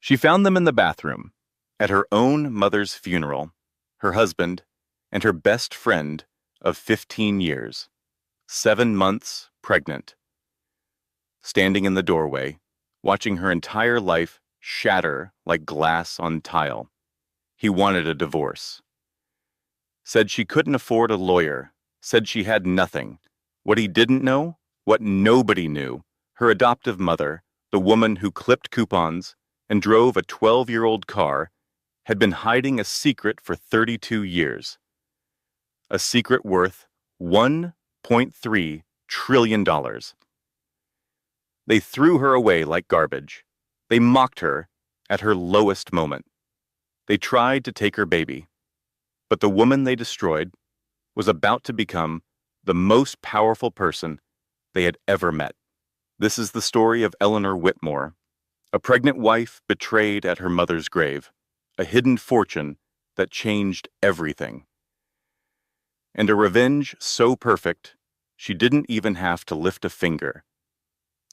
She found them in the bathroom, at her own mother's funeral, her husband, and her best friend of 15 years, 7 months pregnant, standing in the doorway, watching her entire life shatter like glass on tile. He wanted a divorce. Said she couldn't afford a lawyer, said she had nothing. What he didn't know, what nobody knew, her adoptive mother, the woman who clipped coupons and drove a 12-year-old car, had been hiding a secret for 32 years. A secret worth $1.3 trillion. They threw her away like garbage. They mocked her at her lowest moment. They tried to take her baby. But the woman they destroyed was about to become the most powerful person they had ever met. This is the story of Eleanor Whitmore, a pregnant wife betrayed at her mother's grave, a hidden fortune that changed everything. And a revenge so perfect, she didn't even have to lift a finger.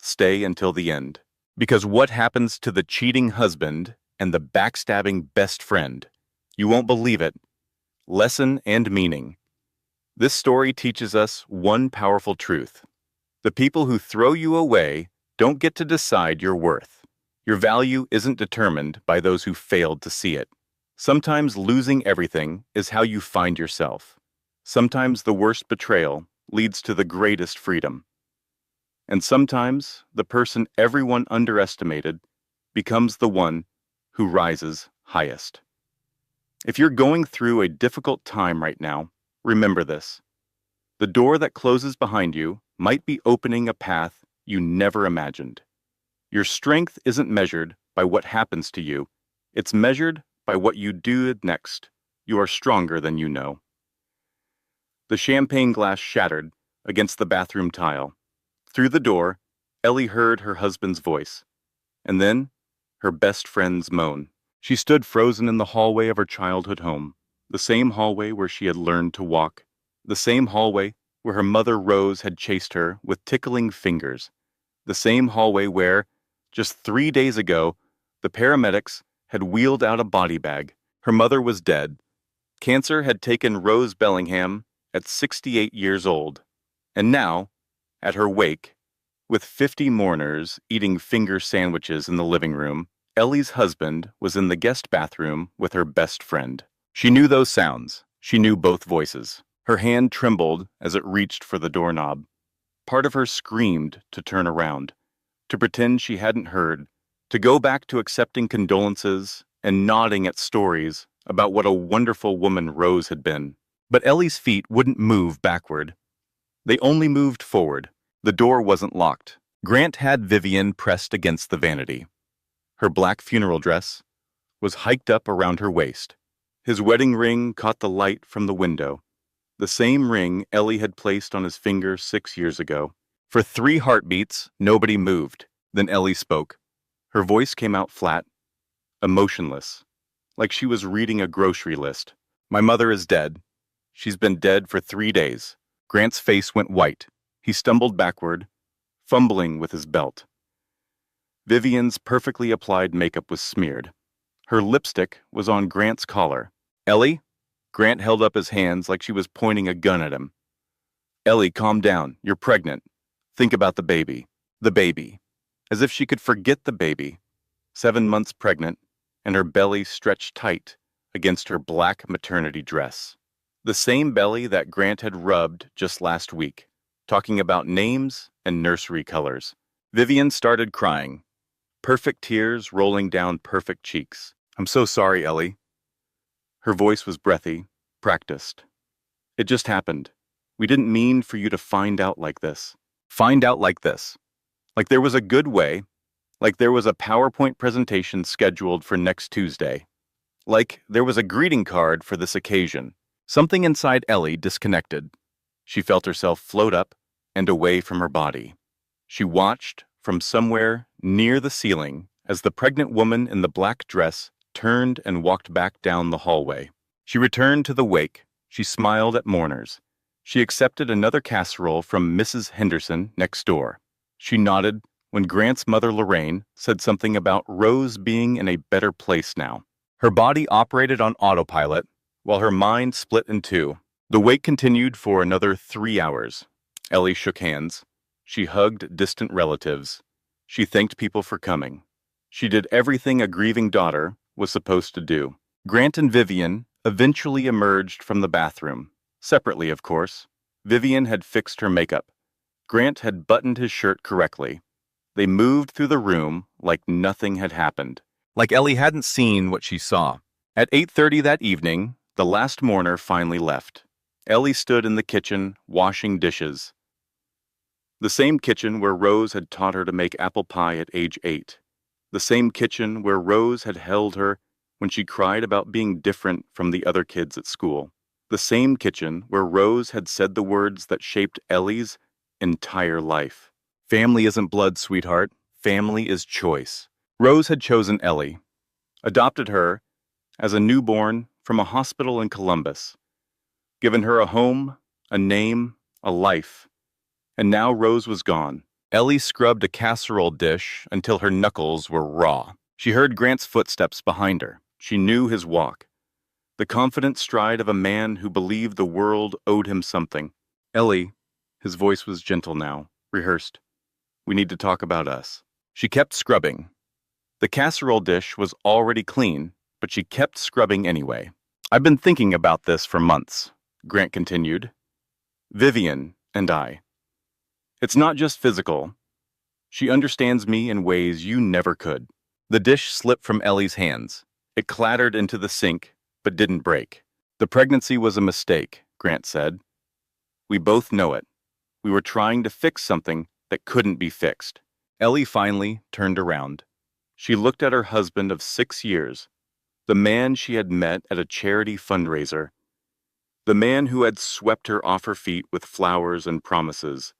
Stay until the end. Because what happens to the cheating husband and the backstabbing best friend? You won't believe it. Lesson and meaning. This story teaches us one powerful truth. The people who throw you away don't get to decide your worth. Your value isn't determined by those who failed to see it. Sometimes losing everything is how you find yourself. Sometimes the worst betrayal leads to the greatest freedom. And sometimes the person everyone underestimated becomes the one who rises highest. If you're going through a difficult time right now, remember this. The door that closes behind you might be opening a path you never imagined. Your strength isn't measured by what happens to you. It's measured by what you do next. You are stronger than you know. The champagne glass shattered against the bathroom tile. Through the door, Ellie heard her husband's voice, and then her best friend's moan. She stood frozen in the hallway of her childhood home, the same hallway where she had learned to walk, the same hallway where her mother Rose had chased her with tickling fingers, the same hallway where, just 3 days ago, the paramedics had wheeled out a body bag. Her mother was dead. Cancer had taken Rose Bellingham at 68 years old, and now, at her wake, with 50 mourners eating finger sandwiches in the living room, Ellie's husband was in the guest bathroom with her best friend. She knew those sounds. She knew both voices. Her hand trembled as it reached for the doorknob. Part of her screamed to turn around, to pretend she hadn't heard, to go back to accepting condolences and nodding at stories about what a wonderful woman Rose had been. But Ellie's feet wouldn't move backward. They only moved forward. The door wasn't locked. Grant had Vivian pressed against the vanity. Her black funeral dress was hiked up around her waist. His wedding ring caught the light from the window, the same ring Ellie had placed on his finger 6 years ago. For 3 heartbeats, nobody moved. Then Ellie spoke. Her voice came out flat, emotionless, like she was reading a grocery list. My mother is dead. She's been dead for 3 days. Grant's face went white. He stumbled backward, fumbling with his belt. Vivian's perfectly applied makeup was smeared. Her lipstick was on Grant's collar. Ellie? Grant held up his hands like she was pointing a gun at him. Ellie, calm down. You're pregnant. Think about the baby. The baby. As if she could forget the baby. 7 months pregnant, and her belly stretched tight against her black maternity dress. The same belly that Grant had rubbed just last week, talking about names and nursery colors. Vivian started crying, perfect tears rolling down perfect cheeks. I'm so sorry, Ellie. Her voice was breathy, practiced. It just happened. We didn't mean for you to find out like this. Find out like this. Like there was a good way. Like there was a PowerPoint presentation scheduled for next Tuesday. Like there was a greeting card for this occasion. Something inside Ellie disconnected. She felt herself float up and away from her body. She watched from somewhere near the ceiling as the pregnant woman in the black dress turned and walked back down the hallway. She returned to the wake. She smiled at mourners. She accepted another casserole from Mrs. Henderson next door. She nodded when Grant's mother Lorraine said something about Rose being in a better place now. Her body operated on autopilot, while her mind split in two. The wait continued for another 3 hours. Ellie shook hands. She hugged distant relatives. She thanked people for coming. She did everything a grieving daughter was supposed to do. Grant and Vivian eventually emerged from the bathroom. Separately, of course. Vivian had fixed her makeup. Grant had buttoned his shirt correctly. They moved through the room like nothing had happened. Like Ellie hadn't seen what she saw. At 8:30 that evening, the last mourner finally left. Ellie stood in the kitchen, washing dishes. The same kitchen where Rose had taught her to make apple pie at age 8. The same kitchen where Rose had held her when she cried about being different from the other kids at school. The same kitchen where Rose had said the words that shaped Ellie's entire life. Family isn't blood, sweetheart. Family is choice. Rose had chosen Ellie, adopted her as a newborn from a hospital in Columbus, given her a home, a name, a life. And now Rose was gone. Ellie scrubbed a casserole dish until her knuckles were raw. She heard Grant's footsteps behind her. She knew his walk. The confident stride of a man who believed the world owed him something. Ellie, his voice was gentle now, rehearsed. We need to talk about us. She kept scrubbing. The casserole dish was already clean, but she kept scrubbing anyway. I've been thinking about this for months, Grant continued. Vivian and I. It's not just physical. She understands me in ways you never could. The dish slipped from Ellie's hands. It clattered into the sink, but didn't break. The pregnancy was a mistake, Grant said. We both know it. We were trying to fix something that couldn't be fixed. Ellie finally turned around. She looked at her husband of 6 years, the man she had met at a charity fundraiser, the man who had swept her off her feet with flowers and promises,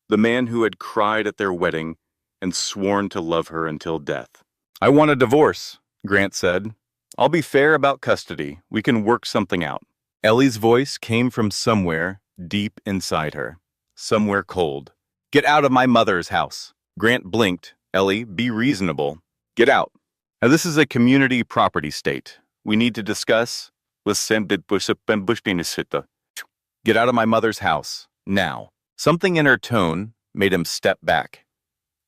the man who had cried at their wedding and sworn to love her until death. I want a divorce, Grant said. I'll be fair about custody. We can work something out. Ellie's voice came from somewhere deep inside her, somewhere cold. Get out of my mother's house. Grant blinked. Ellie, be reasonable. Get out. Now this is a community property state. We need to discuss. Get out of my mother's house. Now. Something in her tone made him step back.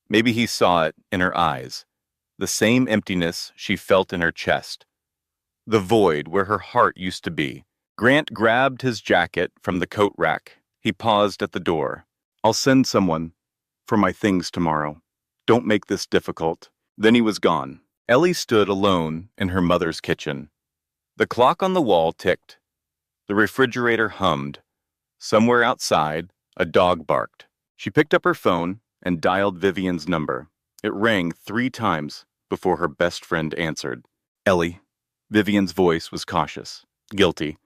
Maybe he saw it in her eyes. The same emptiness she felt in her chest. The void where her heart used to be. Grant grabbed his jacket from the coat rack. He paused at the door. I'll send someone for my things tomorrow. Don't make this difficult. Then he was gone. Ellie stood alone in her mother's kitchen. The clock on the wall ticked. The refrigerator hummed. Somewhere outside, a dog barked. She picked up her phone and dialed Vivian's number. It rang 3 times before her best friend answered. Ellie. Vivian's voice was cautious, guilty.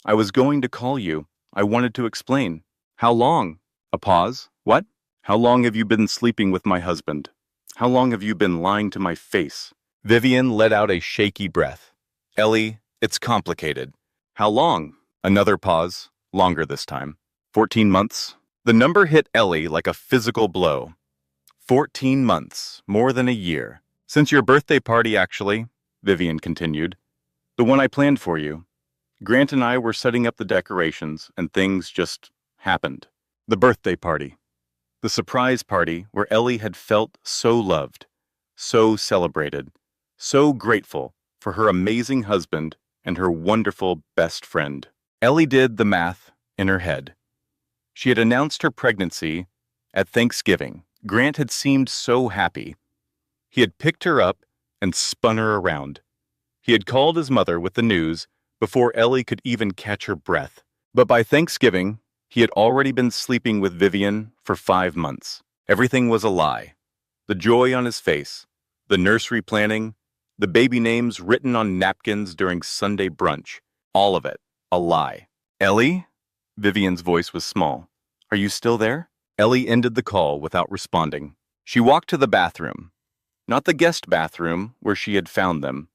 I was going to call you. I wanted to explain. How long? A pause. What? How long have you been sleeping with my husband? How long have you been lying to my face? Vivian let out a shaky breath. Ellie, it's complicated. How long? Another pause, longer this time. 14 months. The number hit Ellie like a physical blow. 14 months, more than a year. Since your birthday party, actually, Vivian continued. The one I planned for you. Grant and I were setting up the decorations, and things just happened. The birthday party. The surprise party where Ellie had felt so loved, so celebrated, so grateful for her amazing husband and her wonderful best friend. Ellie did the math in her head. She had announced her pregnancy at Thanksgiving. Grant had seemed so happy. He had picked her up and spun her around. He had called his mother with the news before Ellie could even catch her breath. But by Thanksgiving, he had already been sleeping with Vivian for 5 months. Everything was a lie. The joy on his face, the nursery planning, the baby names written on napkins during Sunday brunch, all of it, a lie. Ellie? Vivian's voice was small. Are you still there? Ellie ended the call without responding. She walked to the bathroom. Not the guest bathroom where she had found them.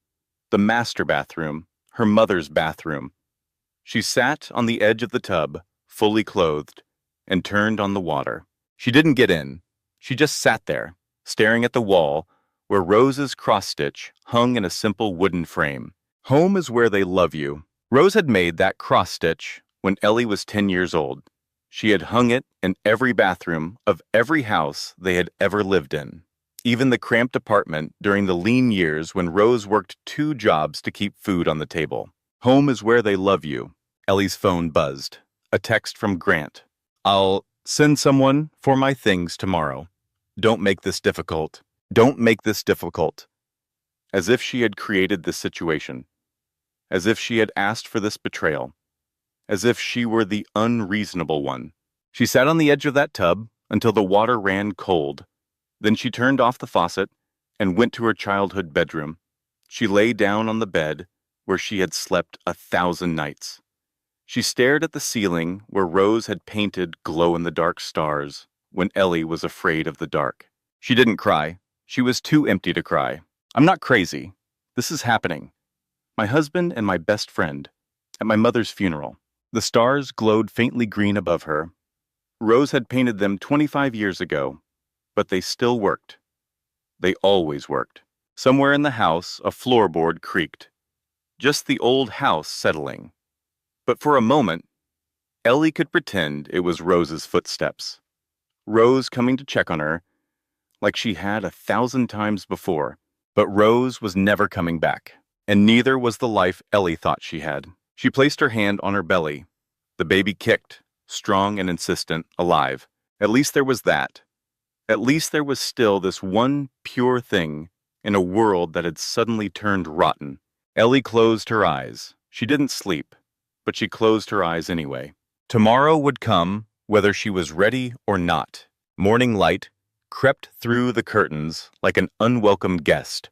The master bathroom, her mother's bathroom. She sat on the edge of the tub, fully clothed, and turned on the water. She didn't get in. She just sat there, staring at the wall where Rose's cross-stitch hung in a simple wooden frame. Home is where they love you. Rose had made that cross-stitch when Ellie was 10 years old. She had hung it in every bathroom of every house they had ever lived in, even the cramped apartment during the lean years when Rose worked 2 jobs to keep food on the table. Home is where they love you. Ellie's phone buzzed. A text from Grant. I'll send someone for my things tomorrow. Don't make this difficult. Don't make this difficult. As if she had created this situation. As if she had asked for this betrayal. As if she were the unreasonable one. She sat on the edge of that tub until the water ran cold. Then she turned off the faucet and went to her childhood bedroom. She lay down on the bed where she had slept 1,000 nights. She stared at the ceiling where Rose had painted glow-in-the-dark stars when Ellie was afraid of the dark. She didn't cry. She was too empty to cry. I'm not crazy. This is happening. My husband and my best friend. At my mother's funeral. The stars glowed faintly green above her. Rose had painted them 25 years ago, but they still worked. They always worked. Somewhere in the house, a floorboard creaked. Just the old house settling. But for a moment, Ellie could pretend it was Rose's footsteps. Rose coming to check on her, like she had 1,000 times before. But Rose was never coming back, and neither was the life Ellie thought she had. She placed her hand on her belly. The baby kicked, strong and insistent, alive. At least there was that. At least there was still this one pure thing in a world that had suddenly turned rotten. Ellie closed her eyes. She didn't sleep, but she closed her eyes anyway. Tomorrow would come, whether she was ready or not. Morning light crept through the curtains like an unwelcome guest.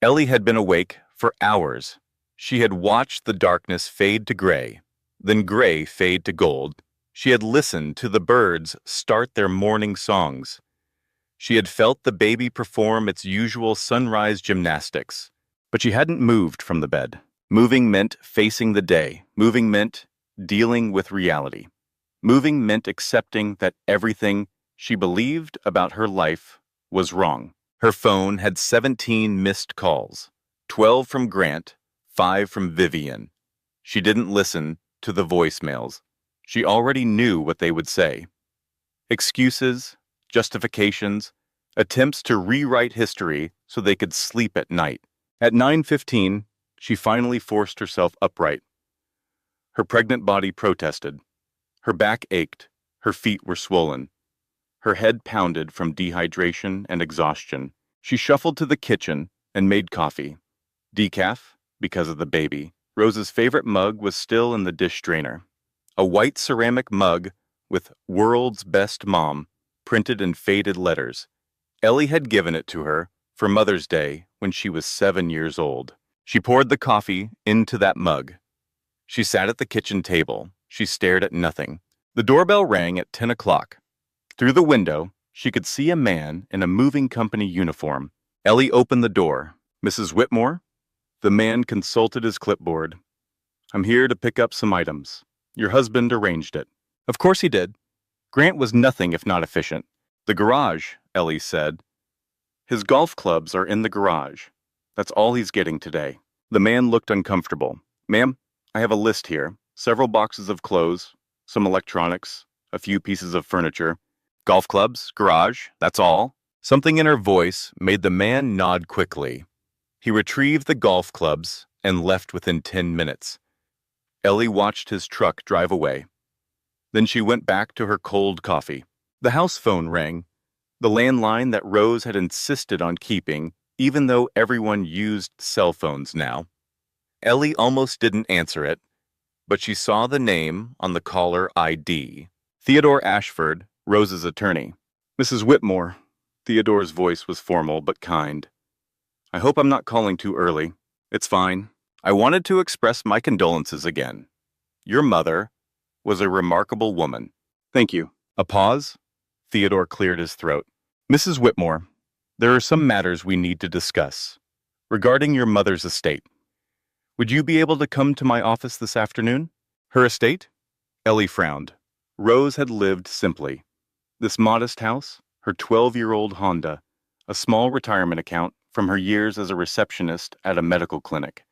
Ellie had been awake for hours. She had watched the darkness fade to gray, then gray fade to gold. She had listened to the birds start their morning songs. She had felt the baby perform its usual sunrise gymnastics, but she hadn't moved from the bed. Moving meant facing the day. Moving meant dealing with reality. Moving meant accepting that everything she believed about her life was wrong. Her phone had 17 missed calls, 12 from Grant, 5 from Vivian. She didn't listen to the voicemails. She already knew what they would say. Excuses, justifications, attempts to rewrite history so they could sleep at night. At 9:15, she finally forced herself upright. Her pregnant body protested. Her back ached. Her feet were swollen. Her head pounded from dehydration and exhaustion. She shuffled to the kitchen and made coffee. Decaf, because of the baby. Rose's favorite mug was still in the dish drainer. A white ceramic mug with "World's Best Mom" printed in faded letters. Ellie had given it to her for Mother's Day when she was 7 years old. She poured the coffee into that mug. She sat at the kitchen table. She stared at nothing. The doorbell rang at 10 o'clock. Through the window, she could see a man in a moving company uniform. Ellie opened the door. "Mrs. Whitmore?" The man consulted his clipboard. "I'm here to pick up some items. Your husband arranged it." Of course he did. Grant was nothing if not efficient. "The garage," Ellie said. "His golf clubs are in the garage. That's all he's getting today." The man looked uncomfortable. "Ma'am, I have a list here. Several boxes of clothes, some electronics, a few pieces of furniture. Golf clubs, garage, that's all." Something in her voice made the man nod quickly. He retrieved the golf clubs and left within 10 minutes. Ellie watched his truck drive away. Then she went back to her cold coffee. The house phone rang, the landline that Rose had insisted on keeping, even though everyone used cell phones now. Ellie almost didn't answer it, but she saw the name on the caller ID. Theodore Ashford, Rose's attorney. "Mrs. Whitmore." Theodore's voice was formal but kind. "I hope I'm not calling too early." "It's fine. I wanted to express my condolences again. Your mother was a remarkable woman." "Thank you." A pause. Theodore cleared his throat. "Mrs. Whitmore, there are some matters we need to discuss. Regarding your mother's estate. Would you be able to come to my office this afternoon?" "Her estate?" Ellie frowned. Rose had lived simply. This modest house, her 12-year-old Honda, a small retirement account from her years as a receptionist at a medical clinic.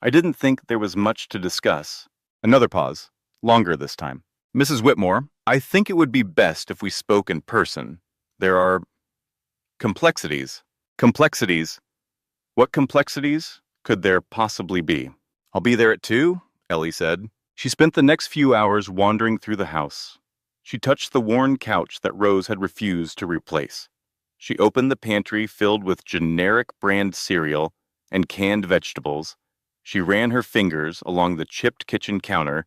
I didn't think there was much to discuss. Another pause, longer this time. Mrs. Whitmore, I think it would be best if we spoke in person. There are complexities. Complexities? What complexities could there possibly be? I'll be there at 2, Ellie said. She spent the next few hours wandering through the house. She touched the worn couch that Rose had refused to replace. She opened the pantry filled with generic brand cereal and canned vegetables. She ran her fingers along the chipped kitchen counter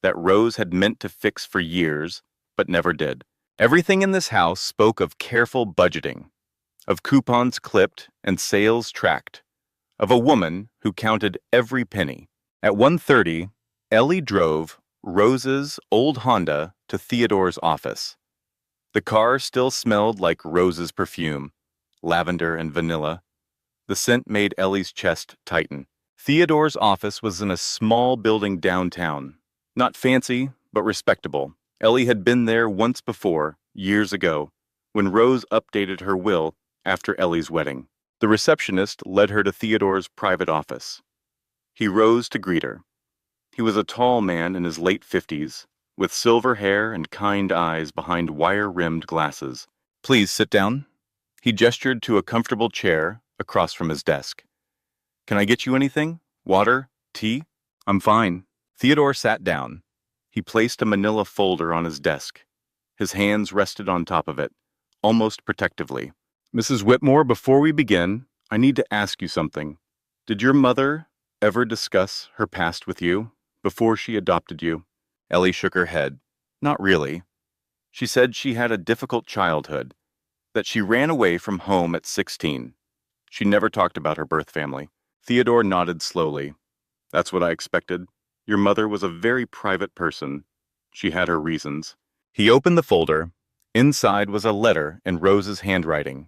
that Rose had meant to fix for years, but never did. Everything in this house spoke of careful budgeting, of coupons clipped and sales tracked, of a woman who counted every penny. At 1:30, Ellie drove Rose's old Honda to Theodore's office. The car still smelled like Rose's perfume, lavender and vanilla. The scent made Ellie's chest tighten. Theodore's office was in a small building downtown. Not fancy, but respectable. Ellie had been there once before, years ago, when Rose updated her will after Ellie's wedding. The receptionist led her to Theodore's private office. He rose to greet her. He was a tall man in his late 50s, with silver hair and kind eyes behind wire-rimmed glasses. Please sit down. He gestured to a comfortable chair across from his desk. Can I get you anything? Water? Tea? I'm fine. Theodore sat down. He placed a manila folder on his desk. His hands rested on top of it, almost protectively. Mrs. Whitmore, before we begin, I need to ask you something. Did your mother ever discuss her past with you before she adopted you? Ellie shook her head. Not really. She said she had a difficult childhood, that she ran away from home at 16. She never talked about her birth family. Theodore nodded slowly. That's what I expected. Your mother was a very private person. She had her reasons. He opened the folder. Inside was a letter in Rose's handwriting.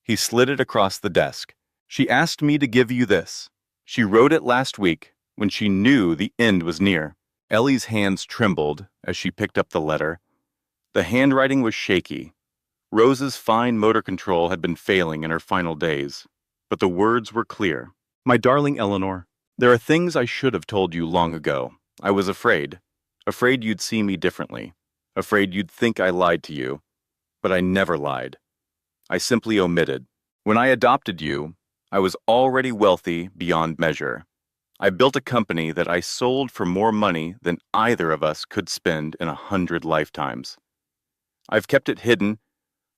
He slid it across the desk. She asked me to give you this. She wrote it last week when she knew the end was near. Ellie's hands trembled as she picked up the letter. The handwriting was shaky. Rose's fine motor control had been failing in her final days, but the words were clear. My darling Eleanor, there are things I should have told you long ago. I was afraid you'd see me differently, afraid you'd think I lied to you, but I never lied. I simply omitted. When I adopted you, I was already wealthy beyond measure. I built a company that I sold for more money than either of us could spend in 100 lifetimes. I've kept it hidden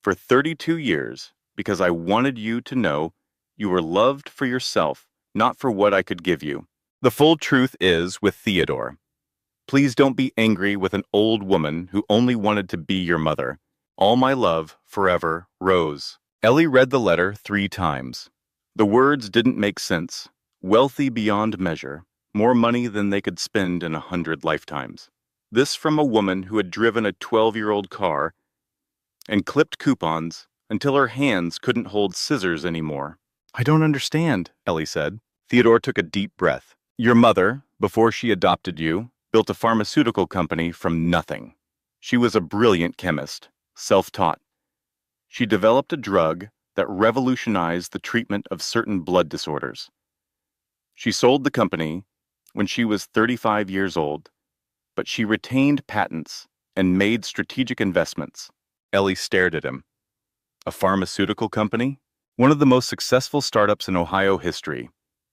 for 32 years because I wanted you to know you were loved for yourself, not for what I could give you. The full truth is with Theodore. Please don't be angry with an old woman who only wanted to be your mother. All my love, forever, Rose. Ellie read the letter 3 times. The words didn't make sense. Wealthy beyond measure, more money than they could spend in 100 lifetimes. This from a woman who had driven a 12-year-old car and clipped coupons until her hands couldn't hold scissors anymore. I don't understand, Ellie said. Theodore took a deep breath. Your mother, before she adopted you, built a pharmaceutical company from nothing. She was a brilliant chemist, self-taught. She developed a drug that revolutionized the treatment of certain blood disorders. She sold the company when she was 35 years old, but she retained patents and made strategic investments. Ellie stared at him. A pharmaceutical company? One of the most successful startups in Ohio history.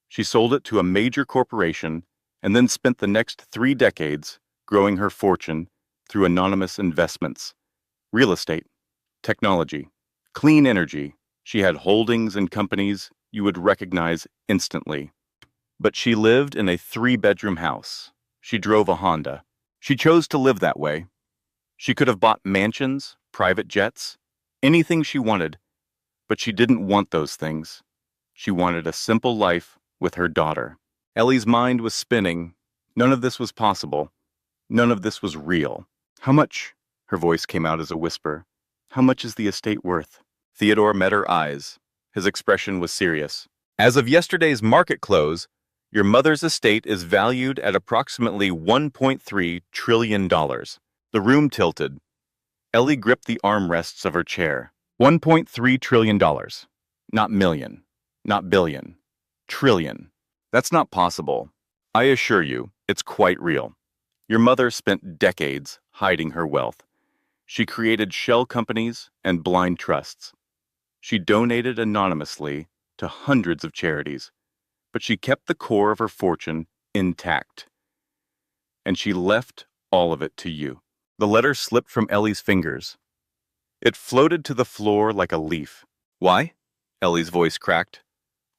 She sold it to a major corporation and then spent the next 3 decades growing her fortune through anonymous investments. Real estate, technology, clean energy. She had holdings in companies you would recognize instantly. But she lived in a 3-bedroom house. She drove a Honda. She chose to live that way. She could have bought mansions, private jets, anything she wanted, but she didn't want those things. She wanted a simple life with her daughter. Ellie's mind was spinning. None of this was possible. None of this was real. How much? Her voice came out as a whisper. How much is the estate worth? Theodore met her eyes. His expression was serious. As of yesterday's market close, your mother's estate is valued at approximately $1.3 trillion. The room tilted. Ellie gripped the armrests of her chair. $1.3 trillion. Not million. Not billion. Trillion. That's not possible. I assure you, it's quite real. Your mother spent decades hiding her wealth. She created shell companies and blind trusts. She donated anonymously to hundreds of charities, but she kept the core of her fortune intact. And she left all of it to you. The letter slipped from Ellie's fingers. It floated to the floor like a leaf. Why? Ellie's voice cracked.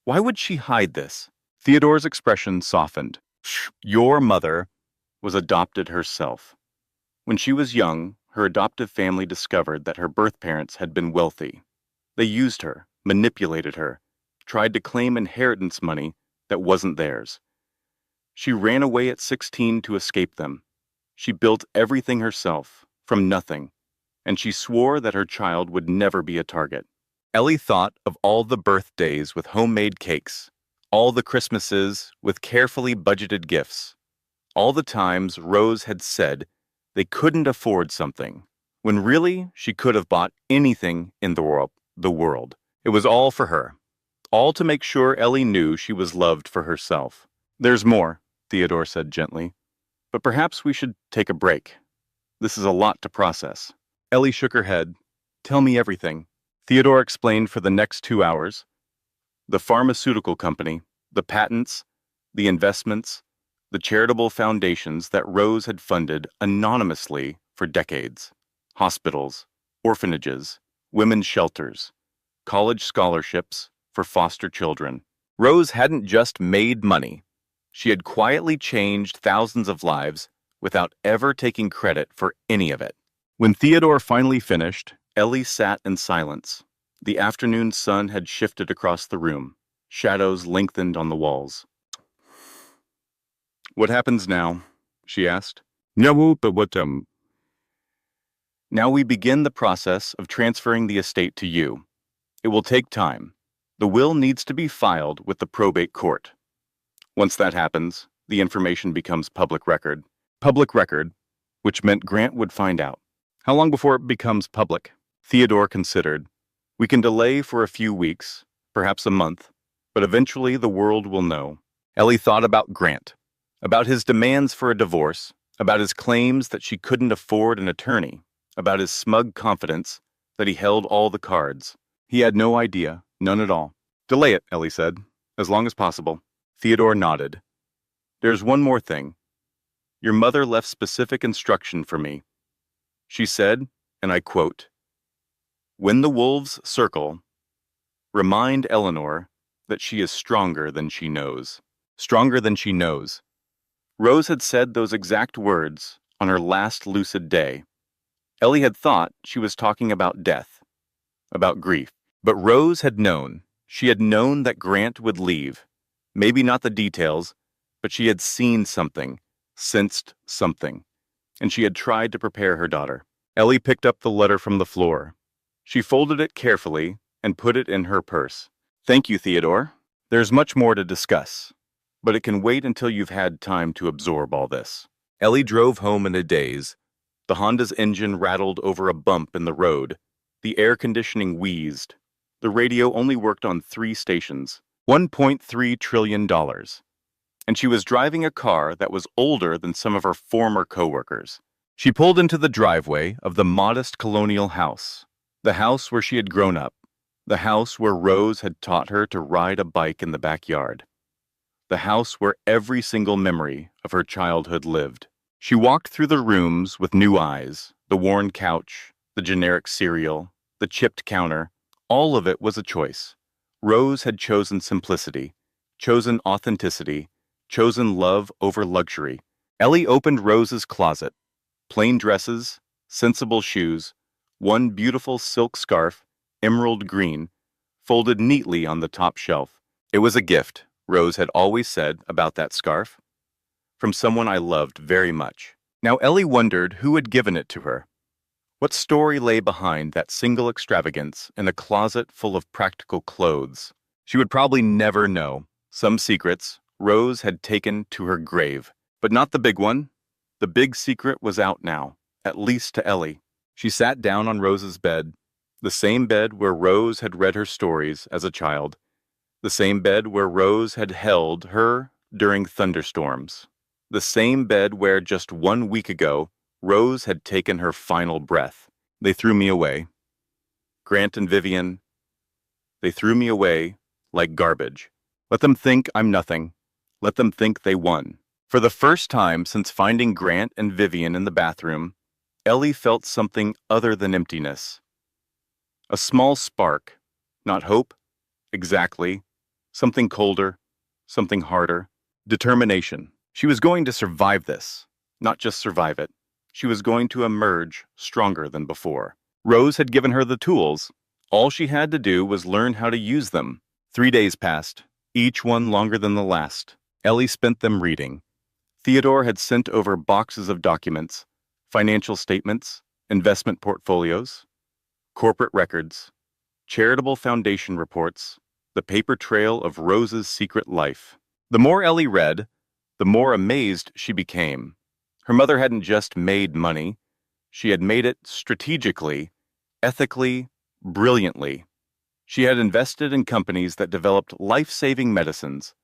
Why would she hide this? Theodore's expression softened. Your mother was adopted herself. When she was young, her adoptive family discovered that her birth parents had been wealthy. They used her, manipulated her, tried to claim inheritance money that wasn't theirs. She ran away at 16 to escape them. She built everything herself, from nothing, and she swore that her child would never be a target. Ellie thought of all the birthdays with homemade cakes, all the Christmases with carefully budgeted gifts, all the times Rose had said they couldn't afford something, when really she could have bought anything in the world. It was all for her, all to make sure Ellie knew she was loved for herself. There's more, Theodore said gently, but perhaps we should take a break. This is a lot to process. Ellie shook her head. Tell me everything. Theodore explained for the next 2 hours. The pharmaceutical company, the patents, the investments, the charitable foundations that Rose had funded anonymously for decades. Hospitals, orphanages, women's shelters, college scholarships for foster children. Rose hadn't just made money. She had quietly changed thousands of lives without ever taking credit for any of it. When Theodore finally finished, Ellie sat in silence. The afternoon sun had shifted across the room. Shadows lengthened on the walls. What happens now? She asked. Now we begin the process of transferring the estate to you. It will take time. The will needs to be filed with the probate court. Once that happens, the information becomes public record. Public record, which meant Grant would find out. How long before it becomes public? Theodore considered. We can delay for a few weeks, perhaps a month, but eventually the world will know. Ellie thought about Grant, about his demands for a divorce, about his claims that she couldn't afford an attorney, about his smug confidence that he held all the cards. He had no idea, none at all. Delay it, Ellie said, as long as possible. Theodore nodded. There's one more thing. Your mother left specific instruction for me. She said, and I quote, "When the wolves circle, remind Eleanor that she is stronger than she knows." Stronger than she knows. Rose had said those exact words on her last lucid day. Ellie had thought she was talking about death, about grief. But Rose had known. She had known that Grant would leave. Maybe not the details, but she had seen something, sensed something, and she had tried to prepare her daughter. Ellie picked up the letter from the floor. She folded it carefully and put it in her purse. Thank you, Theodore. There's much more to discuss, but it can wait until you've had time to absorb all this. Ellie drove home in a daze. The Honda's engine rattled over a bump in the road. The air conditioning wheezed. The radio only worked on 3 stations. $1.3 trillion. And she was driving a car that was older than some of her former coworkers. She pulled into the driveway of the modest colonial house, the house where she had grown up, the house where Rose had taught her to ride a bike in the backyard, the house where every single memory of her childhood lived. She walked through the rooms with new eyes, the worn couch, the generic cereal, the chipped counter. All of it was a choice. Rose had chosen simplicity, chosen authenticity, chosen love over luxury. Ellie opened Rose's closet. Plain dresses, sensible shoes, one beautiful silk scarf, emerald green, folded neatly on the top shelf. It was a gift, Rose had always said about that scarf, from someone I loved very much. Now Ellie wondered who had given it to her. What story lay behind that single extravagance in a closet full of practical clothes? She would probably never know. Some secrets Rose had taken to her grave, but not the big one. The big secret was out now, at least to Ellie. She sat down on Rose's bed, the same bed where Rose had read her stories as a child, the same bed where Rose had held her during thunderstorms, the same bed where just 1 week ago Rose had taken her final breath. They threw me away. Grant and Vivian, they threw me away like garbage. Let them think I'm nothing. Let them think they won. For the first time since finding Grant and Vivian in the bathroom, Ellie felt something other than emptiness. A small spark, not hope, exactly, something colder, something harder, determination. She was going to survive this, not just survive it. She was going to emerge stronger than before. Rose had given her the tools. All she had to do was learn how to use them. 3 days passed, each one longer than the last. Ellie spent them reading. Theodore had sent over boxes of documents, financial statements, investment portfolios, corporate records, charitable foundation reports, the paper trail of Rose's secret life. The more Ellie read, the more amazed she became. Her mother hadn't just made money. She had made it strategically, ethically, brilliantly. She had invested in companies that developed life-saving medicines.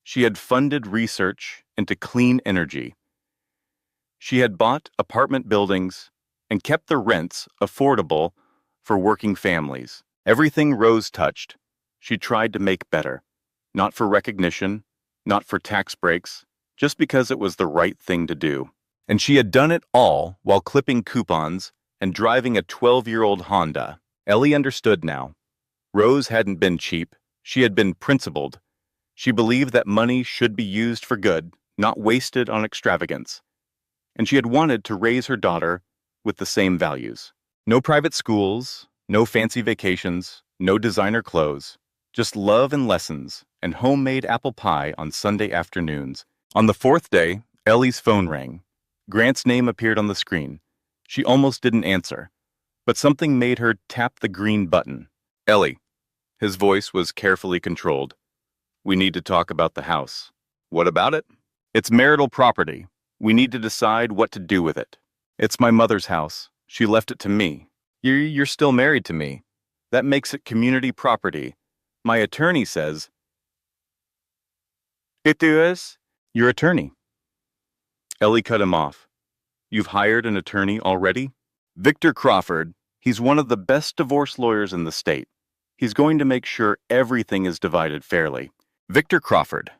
She had funded research into clean energy. She had bought apartment buildings and kept the rents affordable for working families. Everything Rose touched, she tried to make better. Not for recognition, not for tax breaks, just because it was the right thing to do. And she had done it all while clipping coupons and driving a 12-year-old Honda. Ellie understood now. Rose hadn't been cheap. She had been principled. She believed that money should be used for good, not wasted on extravagance. And she had wanted to raise her daughter with the same values. No private schools, no fancy vacations, no designer clothes, just love and lessons and homemade apple pie on Sunday afternoons. On the 4th day, Ellie's phone rang. Grant's name appeared on the screen. She almost didn't answer, but something made her tap the green button. Ellie. His voice was carefully controlled. We need to talk about the house. What about it? It's marital property. We need to decide what to do with it. It's my mother's house. She left it to me. You're still married to me. That makes it community property. My attorney says... It is? Your attorney. Ellie cut him off. You've hired an attorney already? Victor Crawford. He's one of the best divorce lawyers in the state. He's going to make sure everything is divided fairly. Victor Crawford.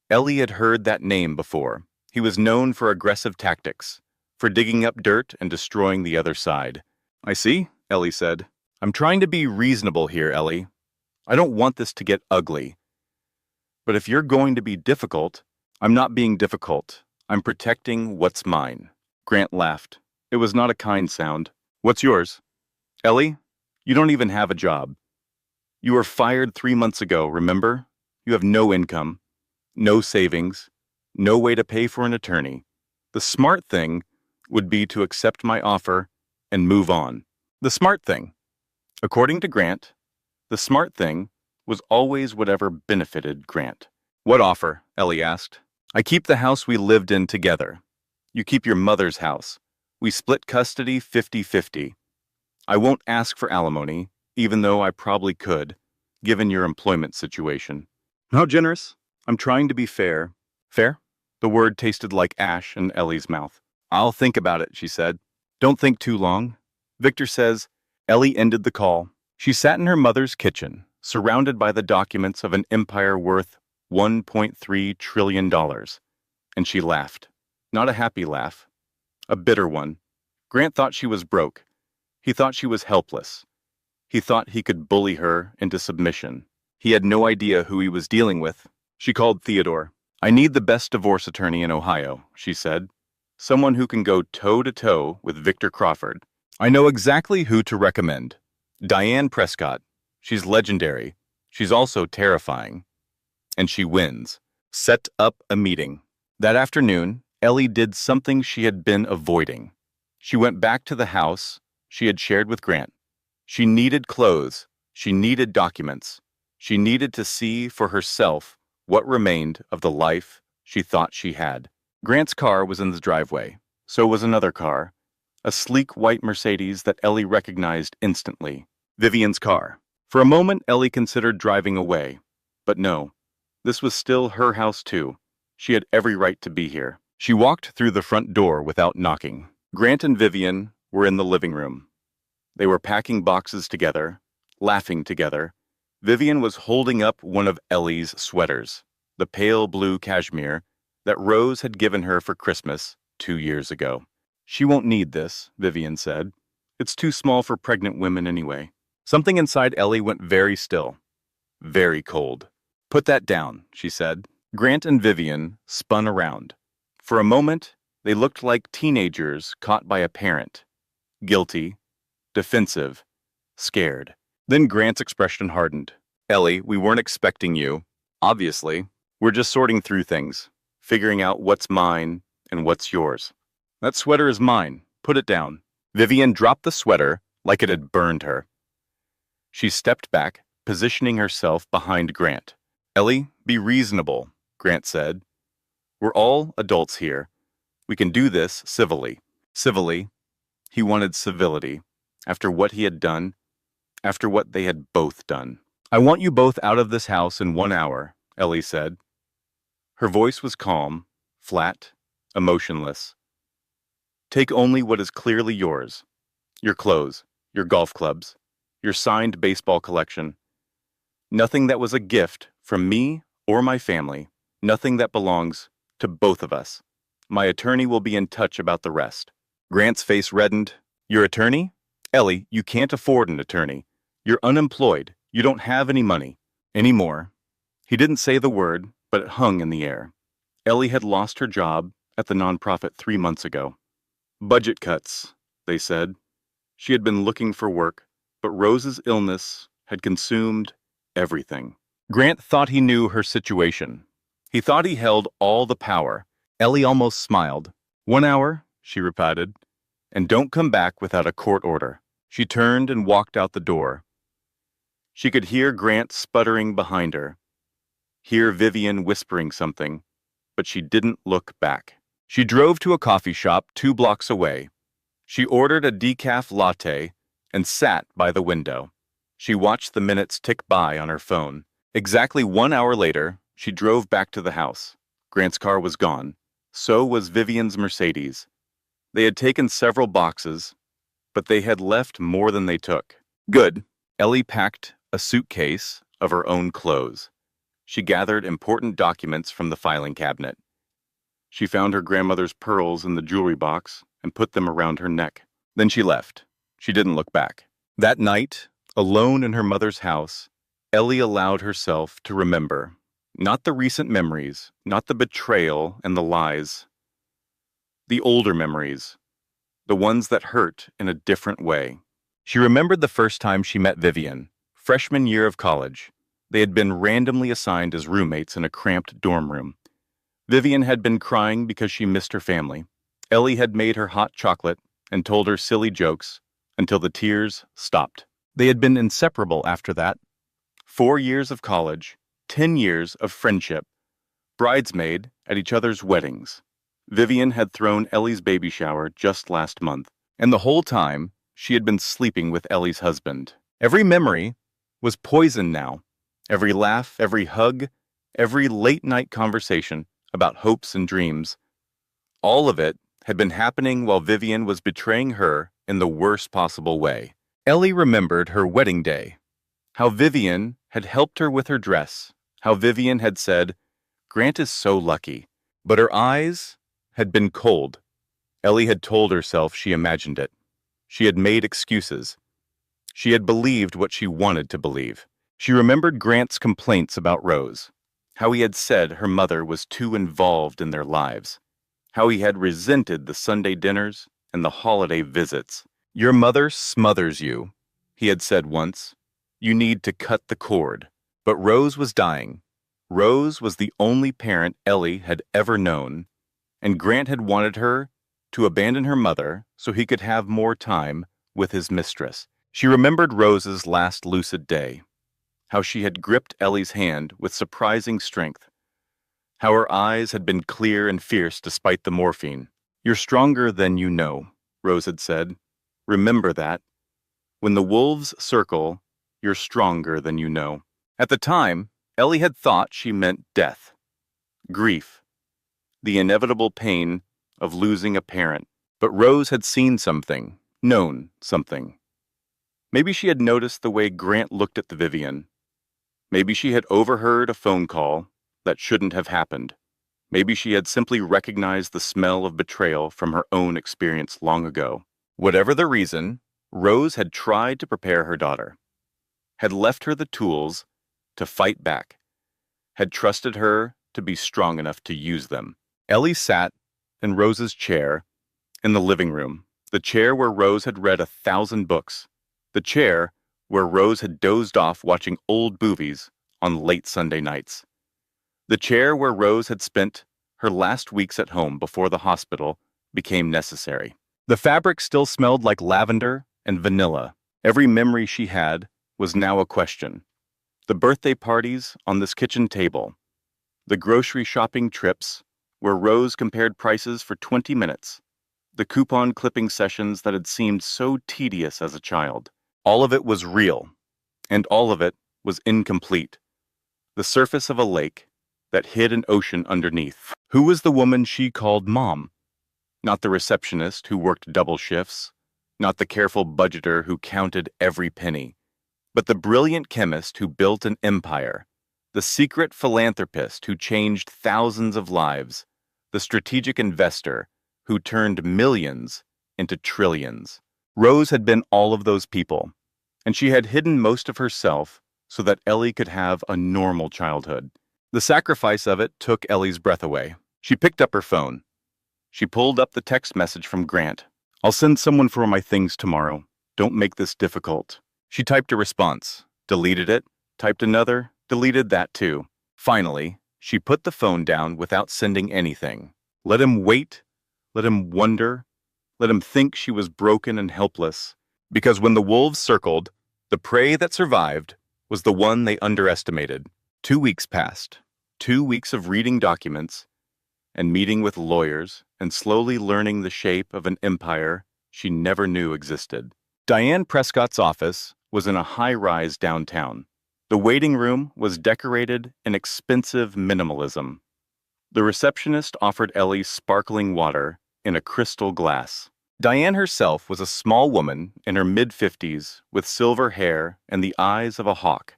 Ellie had heard that name before. He was known for aggressive tactics, for digging up dirt and destroying the other side. I see, Ellie said. I'm trying to be reasonable here, Ellie. I don't want this to get ugly. But if you're going to be difficult, I'm not being difficult. I'm protecting what's mine. Grant laughed. It was not a kind sound. What's yours? Ellie, you don't even have a job. You were fired 3 months ago, remember? You have no income, no savings, no way to pay for an attorney. The smart thing would be to accept my offer and move on. The smart thing. According to Grant, the smart thing was always whatever benefited Grant. What offer? Ellie asked. I keep the house we lived in together. You keep your mother's house. We split custody 50-50. I won't ask for alimony, even though I probably could, given your employment situation. How generous? I'm trying to be fair. Fair? The word tasted like ash in Ellie's mouth. I'll think about it, she said. Don't think too long. Victor says. Ellie ended the call. She sat in her mother's kitchen, surrounded by the documents of an empire worth $1.3 trillion. And she laughed. Not a happy laugh. A bitter one. Grant thought she was broke. He thought she was helpless. He thought he could bully her into submission. He had no idea who he was dealing with. She called Theodore. I need the best divorce attorney in Ohio, she said. Someone who can go toe-to-toe with Victor Crawford. I know exactly who to recommend. Diane Prescott. She's legendary. She's also terrifying. And she wins. Set up a meeting. That afternoon, Ellie did something she had been avoiding. She went back to the house she had shared with Grant. She needed clothes. She needed documents. She needed to see for herself what remained of the life she thought she had. Grant's car was in the driveway. So was another car. a sleek white Mercedes that Ellie recognized instantly. Vivian's car. For a moment, Ellie considered driving away. But no, this was still her house too. She had every right to be here. She walked through the front door without knocking. Grant and Vivian were in the living room. They were packing boxes together, laughing together. Vivian was holding up one of Ellie's sweaters, the pale blue cashmere that Rose had given her for Christmas 2 years ago. "She won't need this," Vivian said. "It's too small for pregnant women anyway." Something inside Ellie went very still, very cold. "Put that down," she said. Grant and Vivian spun around. For a moment, they looked like teenagers caught by a parent. Guilty, defensive, scared. Then Grant's expression hardened. "Ellie, we weren't expecting you. Obviously. We're just sorting through things, figuring out what's mine and what's yours." "That sweater is mine. Put it down." Vivian dropped the sweater like it had burned her. She stepped back, positioning herself behind Grant. "Ellie, be reasonable," Grant said. "We're all adults here. We can do this civilly." Civilly. He wanted civility. After what he had done, after what they had both done. "I want you both out of this house in 1 hour," Ellie said. Her voice was calm, flat, emotionless. "Take only what is clearly yours. Your clothes, your golf clubs, your signed baseball collection. Nothing that was a gift from me or my family. Nothing that belongs to both of us. My attorney will be in touch about the rest." Grant's face reddened. "Your attorney? Ellie, you can't afford an attorney. You're unemployed. You don't have any money. Anymore." He didn't say the word, but it hung in the air. Ellie had lost her job at the nonprofit 3 months ago. "Budget cuts," they said. She had been looking for work, but Rose's illness had consumed everything. Grant thought he knew her situation. He thought he held all the power. Ellie almost smiled. "1 hour," she repeated, "and don't come back without a court order." She turned and walked out the door. She could hear Grant sputtering behind her, hear Vivian whispering something, but she didn't look back. She drove to a coffee shop 2 blocks away. She ordered a decaf latte and sat by the window. She watched the minutes tick by on her phone. Exactly 1 hour later, she drove back to the house. Grant's car was gone. So was Vivian's Mercedes. They had taken several boxes, but they had left more than they took. Good. Ellie packed a suitcase of her own clothes. She gathered important documents from the filing cabinet. She found her grandmother's pearls in the jewelry box and put them around her neck. Then she left. She didn't look back. That night, alone in her mother's house, Ellie allowed herself to remember. Not the recent memories, not the betrayal and the lies. The older memories, the ones that hurt in a different way. She remembered the first time she met Vivian, freshman year of college. They had been randomly assigned as roommates in a cramped dorm room. Vivian had been crying because she missed her family. Ellie had made her hot chocolate and told her silly jokes until the tears stopped. They had been inseparable after that. 4 years of college, 10 years of friendship, bridesmaid at each other's weddings. Vivian had thrown Ellie's baby shower just last month, and the whole time she had been sleeping with Ellie's husband. Every memory was poison now. Every laugh, every hug, every late-night conversation about hopes and dreams. All of it had been happening while Vivian was betraying her in the worst possible way. Ellie remembered her wedding day, how Vivian had helped her with her dress, how Vivian had said, "Grant is so lucky," but her eyes had been cold. Ellie had told herself she imagined it. She had made excuses. She had believed what she wanted to believe. She remembered Grant's complaints about Rose, how he had said her mother was too involved in their lives, how he had resented the Sunday dinners and the holiday visits. "Your mother smothers you," he had said once. "You need to cut the cord." But Rose was dying. Rose was the only parent Ellie had ever known, and Grant had wanted her to abandon her mother so he could have more time with his mistress. She remembered Rose's last lucid day, how she had gripped Ellie's hand with surprising strength, how her eyes had been clear and fierce despite the morphine. "You're stronger than you know," Rose had said. Remember that. When the wolves circle, you're stronger than you know. At the time, Ellie had thought she meant death, grief, the inevitable pain of losing a parent. But Rose had seen something, known something. Maybe she had noticed the way Grant looked at the Vivian. Maybe she had overheard a phone call that shouldn't have happened. Maybe she had simply recognized the smell of betrayal from her own experience long ago. Whatever the reason, Rose had tried to prepare her daughter, had left her the tools to fight back, had trusted her to be strong enough to use them. Ellie sat in Rose's chair in the living room, the chair where Rose had read 1,000 books, the chair where Rose had dozed off watching old movies on late Sunday nights, the chair where Rose had spent her last weeks at home before the hospital became necessary. The fabric still smelled like lavender and vanilla. Every memory she had was now a question. The birthday parties on this kitchen table, the grocery shopping trips where Rose compared prices for 20 minutes, the coupon clipping sessions that had seemed so tedious as a child. All of it was real, and all of it was incomplete. The surface of a lake that hid an ocean underneath. Who was the woman she called Mom? Not the receptionist who worked double shifts, not the careful budgeter who counted every penny, but the brilliant chemist who built an empire, the secret philanthropist who changed thousands of lives, the strategic investor who turned millions into trillions. Rose had been all of those people, and she had hidden most of herself so that Ellie could have a normal childhood. The sacrifice of it took Ellie's breath away. She picked up her phone. She pulled up the text message from Grant. I'll send someone for my things tomorrow. Don't make this difficult. She typed a response, deleted it, typed another, deleted that too. Finally, she put the phone down without sending anything. Let him wait, let him wonder, let him think she was broken and helpless. Because when the wolves circled, the prey that survived was the one they underestimated. 2 weeks passed. 2 weeks of reading documents and meeting with lawyers and slowly learning the shape of an empire she never knew existed. Diane Prescott's office was in a high-rise downtown. The waiting room was decorated in expensive minimalism. The receptionist offered Ellie sparkling water in a crystal glass. Diane herself was a small woman in her mid-50s with silver hair and the eyes of a hawk.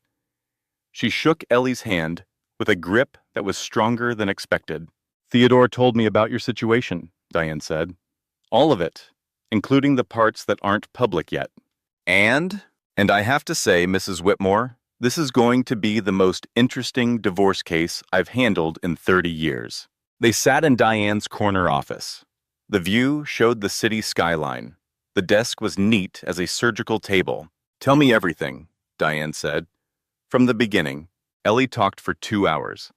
She shook Ellie's hand with a grip that was stronger than expected. Theodore told me about your situation, Diane said. All of it, including the parts that aren't public yet. And I have to say, Mrs. Whitmore, this is going to be the most interesting divorce case I've handled in 30 years. They sat in Diane's corner office. The view showed the city skyline. The desk was neat as a surgical table. Tell me everything, Diane said. From the beginning, Ellie talked for 2 hours.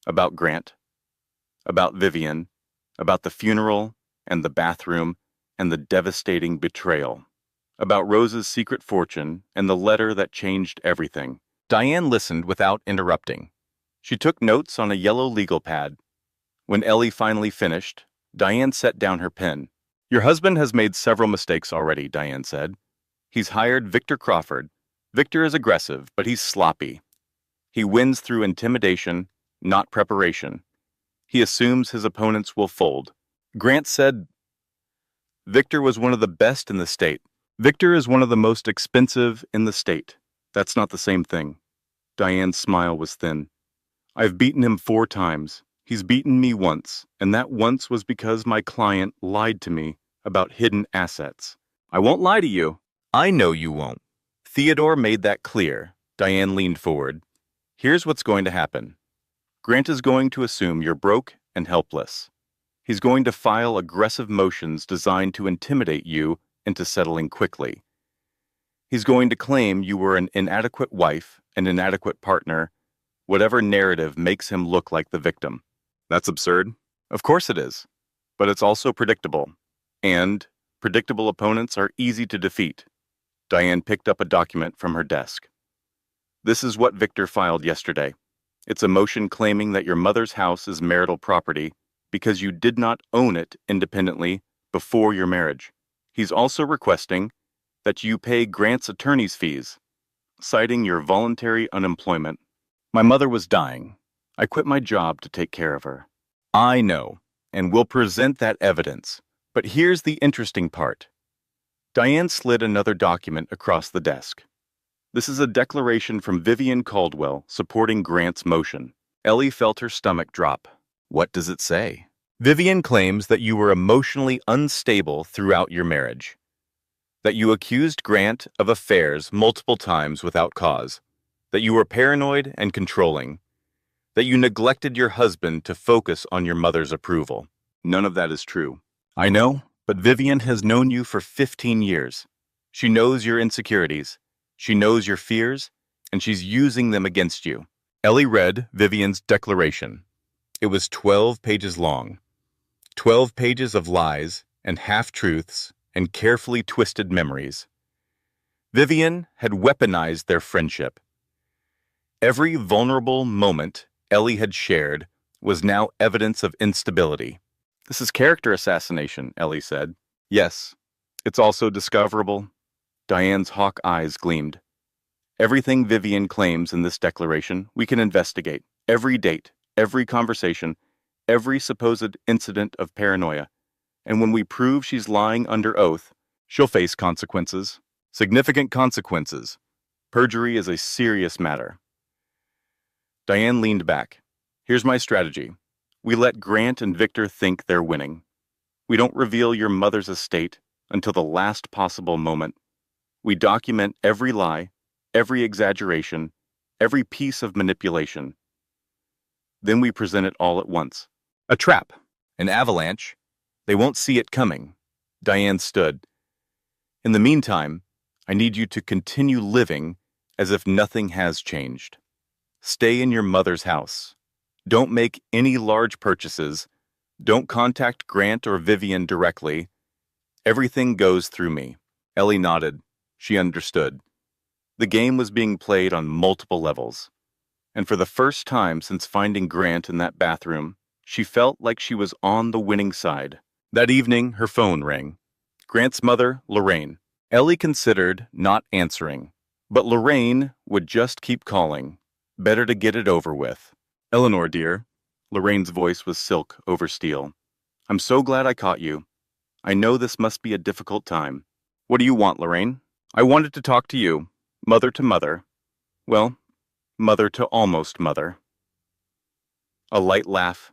About Grant, about Vivian, about the funeral and the bathroom and the devastating betrayal, about Rose's secret fortune and the letter that changed everything. Diane listened without interrupting. She took notes on a yellow legal pad. When Ellie finally finished, Diane set down her pen. Your husband has made several mistakes already, Diane said. He's hired Victor Crawford. Victor is aggressive, but he's sloppy. He wins through intimidation, not preparation. He assumes his opponents will fold. Grant said, Victor was one of the best in the state. Victor is one of the most expensive in the state. That's not the same thing. Diane's smile was thin. I've beaten him 4 times. He's beaten me once, and that once was because my client lied to me about hidden assets. I won't lie to you. I know you won't. Theodore made that clear. Diane leaned forward. Here's what's going to happen. Grant is going to assume you're broke and helpless. He's going to file aggressive motions designed to intimidate you into settling quickly. He's going to claim you were an inadequate wife, an inadequate partner, whatever narrative makes him look like the victim. That's absurd. Of course it is. But it's also predictable. And predictable opponents are easy to defeat. Diane picked up a document from her desk. This is what Victor filed yesterday. It's a motion claiming that your mother's house is marital property because you did not own it independently before your marriage. He's also requesting that you pay Grant's attorney's fees, citing your voluntary unemployment. My mother was dying. I quit my job to take care of her. I know, and will present that evidence. But here's the interesting part. Diane slid another document across the desk. This is a declaration from Vivian Caldwell supporting Grant's motion. Ellie felt her stomach drop. What does it say? Vivian claims that you were emotionally unstable throughout your marriage, that you accused Grant of affairs multiple times without cause, that you were paranoid and controlling, that you neglected your husband to focus on your mother's approval. None of that is true. I know, but Vivian has known you for 15 years. She knows your insecurities, she knows your fears, and she's using them against you. Ellie read Vivian's declaration. It was 12 pages long. 12 pages of lies and half-truths and carefully twisted memories. Vivian had weaponized their friendship. Every vulnerable moment Ellie had shared was now evidence of instability. This is character assassination, Ellie said. Yes, it's also discoverable. Diane's hawk eyes gleamed. Everything Vivian claims in this declaration, we can investigate. Every date, every conversation, every supposed incident of paranoia. And when we prove she's lying under oath, she'll face consequences. Significant consequences. Perjury is a serious matter. Diane leaned back. Here's my strategy. We let Grant and Victor think they're winning. We don't reveal your mother's estate until the last possible moment. We document every lie, every exaggeration, every piece of manipulation. Then we present it all at once. A trap, an avalanche. They won't see it coming. Diane stood. In the meantime, I need you to continue living as if nothing has changed. Stay in your mother's house. Don't make any large purchases. Don't contact Grant or Vivian directly. Everything goes through me. Ellie nodded. She understood. The game was being played on multiple levels. And for the first time since finding Grant in that bathroom, she felt like she was on the winning side. That evening, her phone rang. Grant's mother, Lorraine. Ellie considered not answering, but Lorraine would just keep calling. Better to get it over with. Eleanor, dear. Lorraine's voice was silk over steel. I'm so glad I caught you. I know this must be a difficult time. What do you want, Lorraine? I wanted to talk to you, mother to mother. Well, mother to almost mother. A light laugh.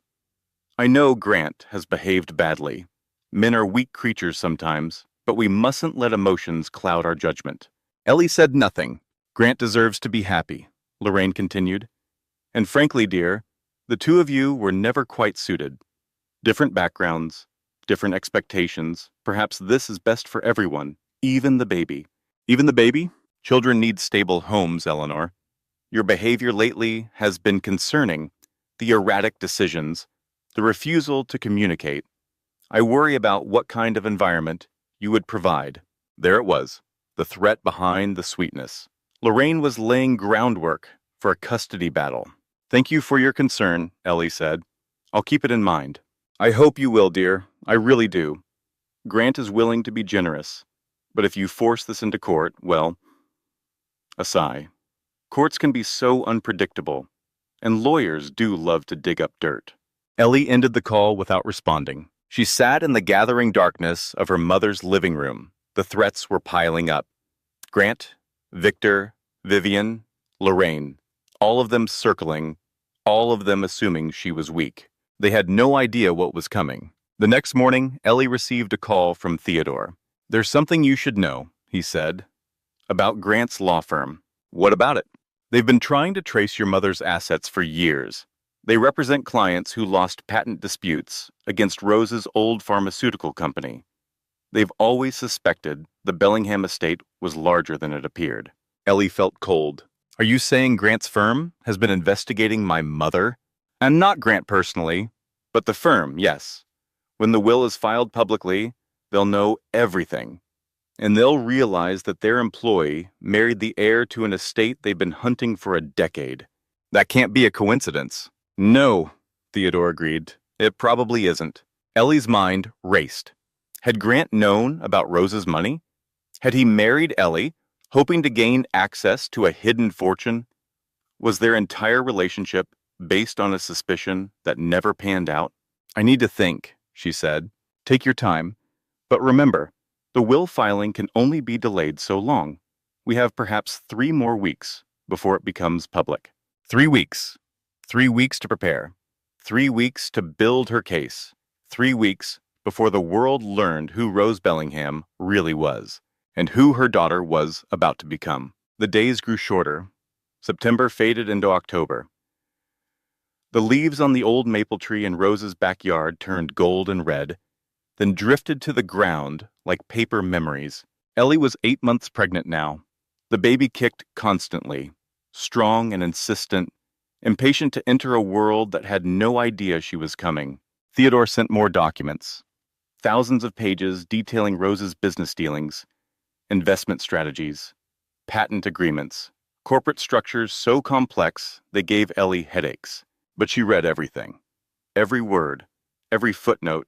I know Grant has behaved badly. Men are weak creatures sometimes, but we mustn't let emotions cloud our judgment. Ellie said nothing. Grant deserves to be happy, Lorraine continued. And frankly, dear, the two of you were never quite suited. Different backgrounds, different expectations. Perhaps this is best for everyone, even the baby. Even the baby? Children need stable homes, Eleanor. Your behavior lately has been concerning. The erratic decisions, the refusal to communicate. I worry about what kind of environment you would provide. There it was, the threat behind the sweetness. Lorraine was laying groundwork for a custody battle. Thank you for your concern, Ellie said. I'll keep it in mind. I hope you will, dear. I really do. Grant is willing to be generous, but if you force this into court, well, a sigh. Courts can be so unpredictable, and lawyers do love to dig up dirt. Ellie ended the call without responding. She sat in the gathering darkness of her mother's living room. The threats were piling up. Grant, Victor, Vivian, Lorraine, all of them circling, all of them assuming she was weak. They had no idea what was coming. The next morning, Ellie received a call from Theodore. There's something you should know, he said, about Grant's law firm. What about it? They've been trying to trace your mother's assets for years. They represent clients who lost patent disputes against Rose's old pharmaceutical company. They've always suspected the Bellingham estate was larger than it appeared. Ellie felt cold. Are you saying Grant's firm has been investigating my mother? And not Grant personally, but the firm, yes. When the will is filed publicly, they'll know everything. And they'll realize that their employee married the heir to an estate they've been hunting for a decade. That can't be a coincidence. No, Theodore agreed. It probably isn't. Ellie's mind raced. Had Grant known about Rose's money? Had he married Ellie, hoping to gain access to a hidden fortune? Was their entire relationship based on a suspicion that never panned out? I need to think, she said. Take your time. But remember, the will filing can only be delayed so long. We have perhaps 3 more weeks before it becomes public. 3 weeks. 3 weeks to prepare. 3 weeks to build her case. 3 weeks before the world learned who Rose Bellingham really was, and who her daughter was about to become. The days grew shorter. September faded into October. The leaves on the old maple tree in Rose's backyard turned gold and red, then drifted to the ground like paper memories. Ellie was 8 months pregnant now. The baby kicked constantly, strong and insistent, impatient to enter a world that had no idea she was coming. Theodore sent more documents, thousands of pages detailing Rose's business dealings, investment strategies, patent agreements, corporate structures so complex they gave Ellie headaches. But she read everything. Every word, every footnote,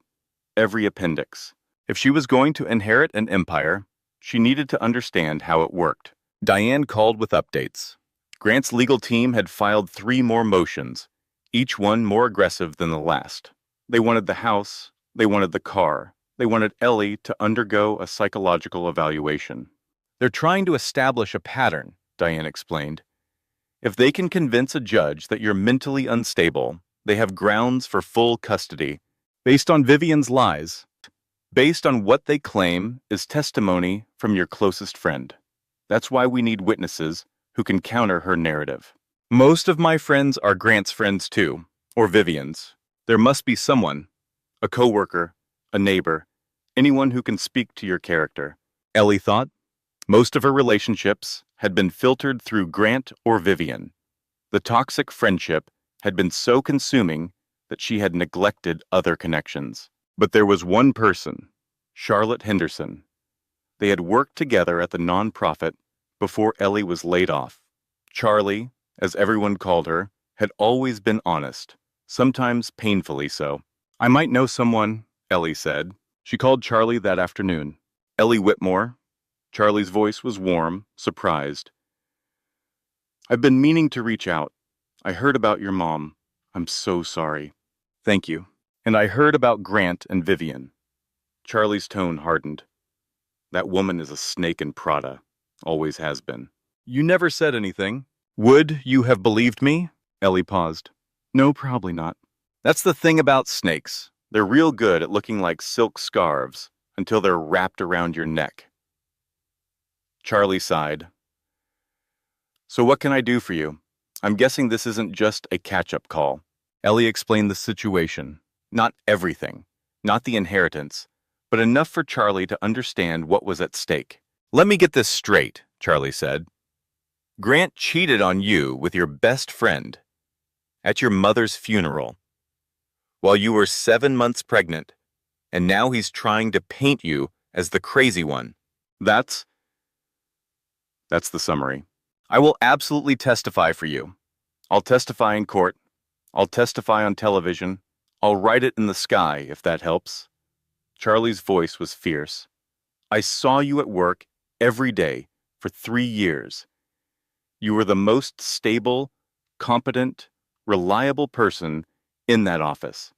every appendix. If she was going to inherit an empire, she needed to understand how it worked. Diane called with updates. Grant's legal team had filed 3 more motions, each one more aggressive than the last. They wanted the house, they wanted the car, they wanted Ellie to undergo a psychological evaluation. They're trying to establish a pattern, Diane explained. If they can convince a judge that you're mentally unstable, they have grounds for full custody, based on Vivian's lies, based on what they claim is testimony from your closest friend. That's why we need witnesses who can counter her narrative. Most of my friends are Grant's friends too, or Vivian's. There must be someone, a coworker, a neighbor, anyone who can speak to your character. Ellie thought. Most of her relationships had been filtered through Grant or Vivian. The toxic friendship had been so consuming that she had neglected other connections. But there was one person, Charlotte Henderson. They had worked together at the nonprofit before Ellie was laid off. Charlie, as everyone called her, had always been honest, sometimes painfully so. I might know someone, Ellie said. She called Charlie that afternoon. Ellie Whitmore. Charlie's voice was warm, surprised. I've been meaning to reach out. I heard about your mom. I'm so sorry. Thank you. And I heard about Grant and Vivian. Charlie's tone hardened. That woman is a snake in Prada. Always has been. You never said anything. Would you have believed me? Ellie paused. No, probably not. That's the thing about snakes. They're real good at looking like silk scarves until they're wrapped around your neck. Charlie sighed. So what can I do for you? I'm guessing this isn't just a catch-up call. Ellie explained the situation. Not everything. Not the inheritance. But enough for Charlie to understand what was at stake. Let me get this straight, Charlie said. Grant cheated on you with your best friend at your mother's funeral while you were 7 months pregnant, and now he's trying to paint you as the crazy one. That's the summary. I will absolutely testify for you. I'll testify in court. I'll testify on television. I'll write it in the sky, if that helps. Charlie's voice was fierce. I saw you at work every day for 3 years. You were the most stable, competent, reliable person in that office.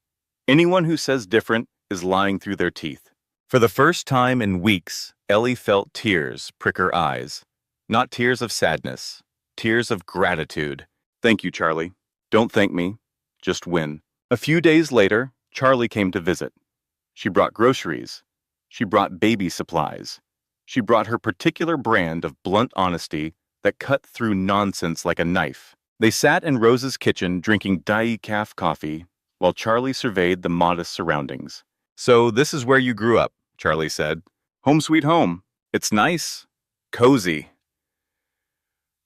Anyone who says different is lying through their teeth. For the first time in weeks, Ellie felt tears prick her eyes. Not tears of sadness, tears of gratitude. Thank you, Charlie. Don't thank me, just win. A few days later, Charlie came to visit. She brought groceries. She brought baby supplies. She brought her particular brand of blunt honesty that cut through nonsense like a knife. They sat in Rose's kitchen drinking decaf coffee while Charlie surveyed the modest surroundings. So this is where you grew up, Charlie said. Home sweet home. It's nice. Cozy.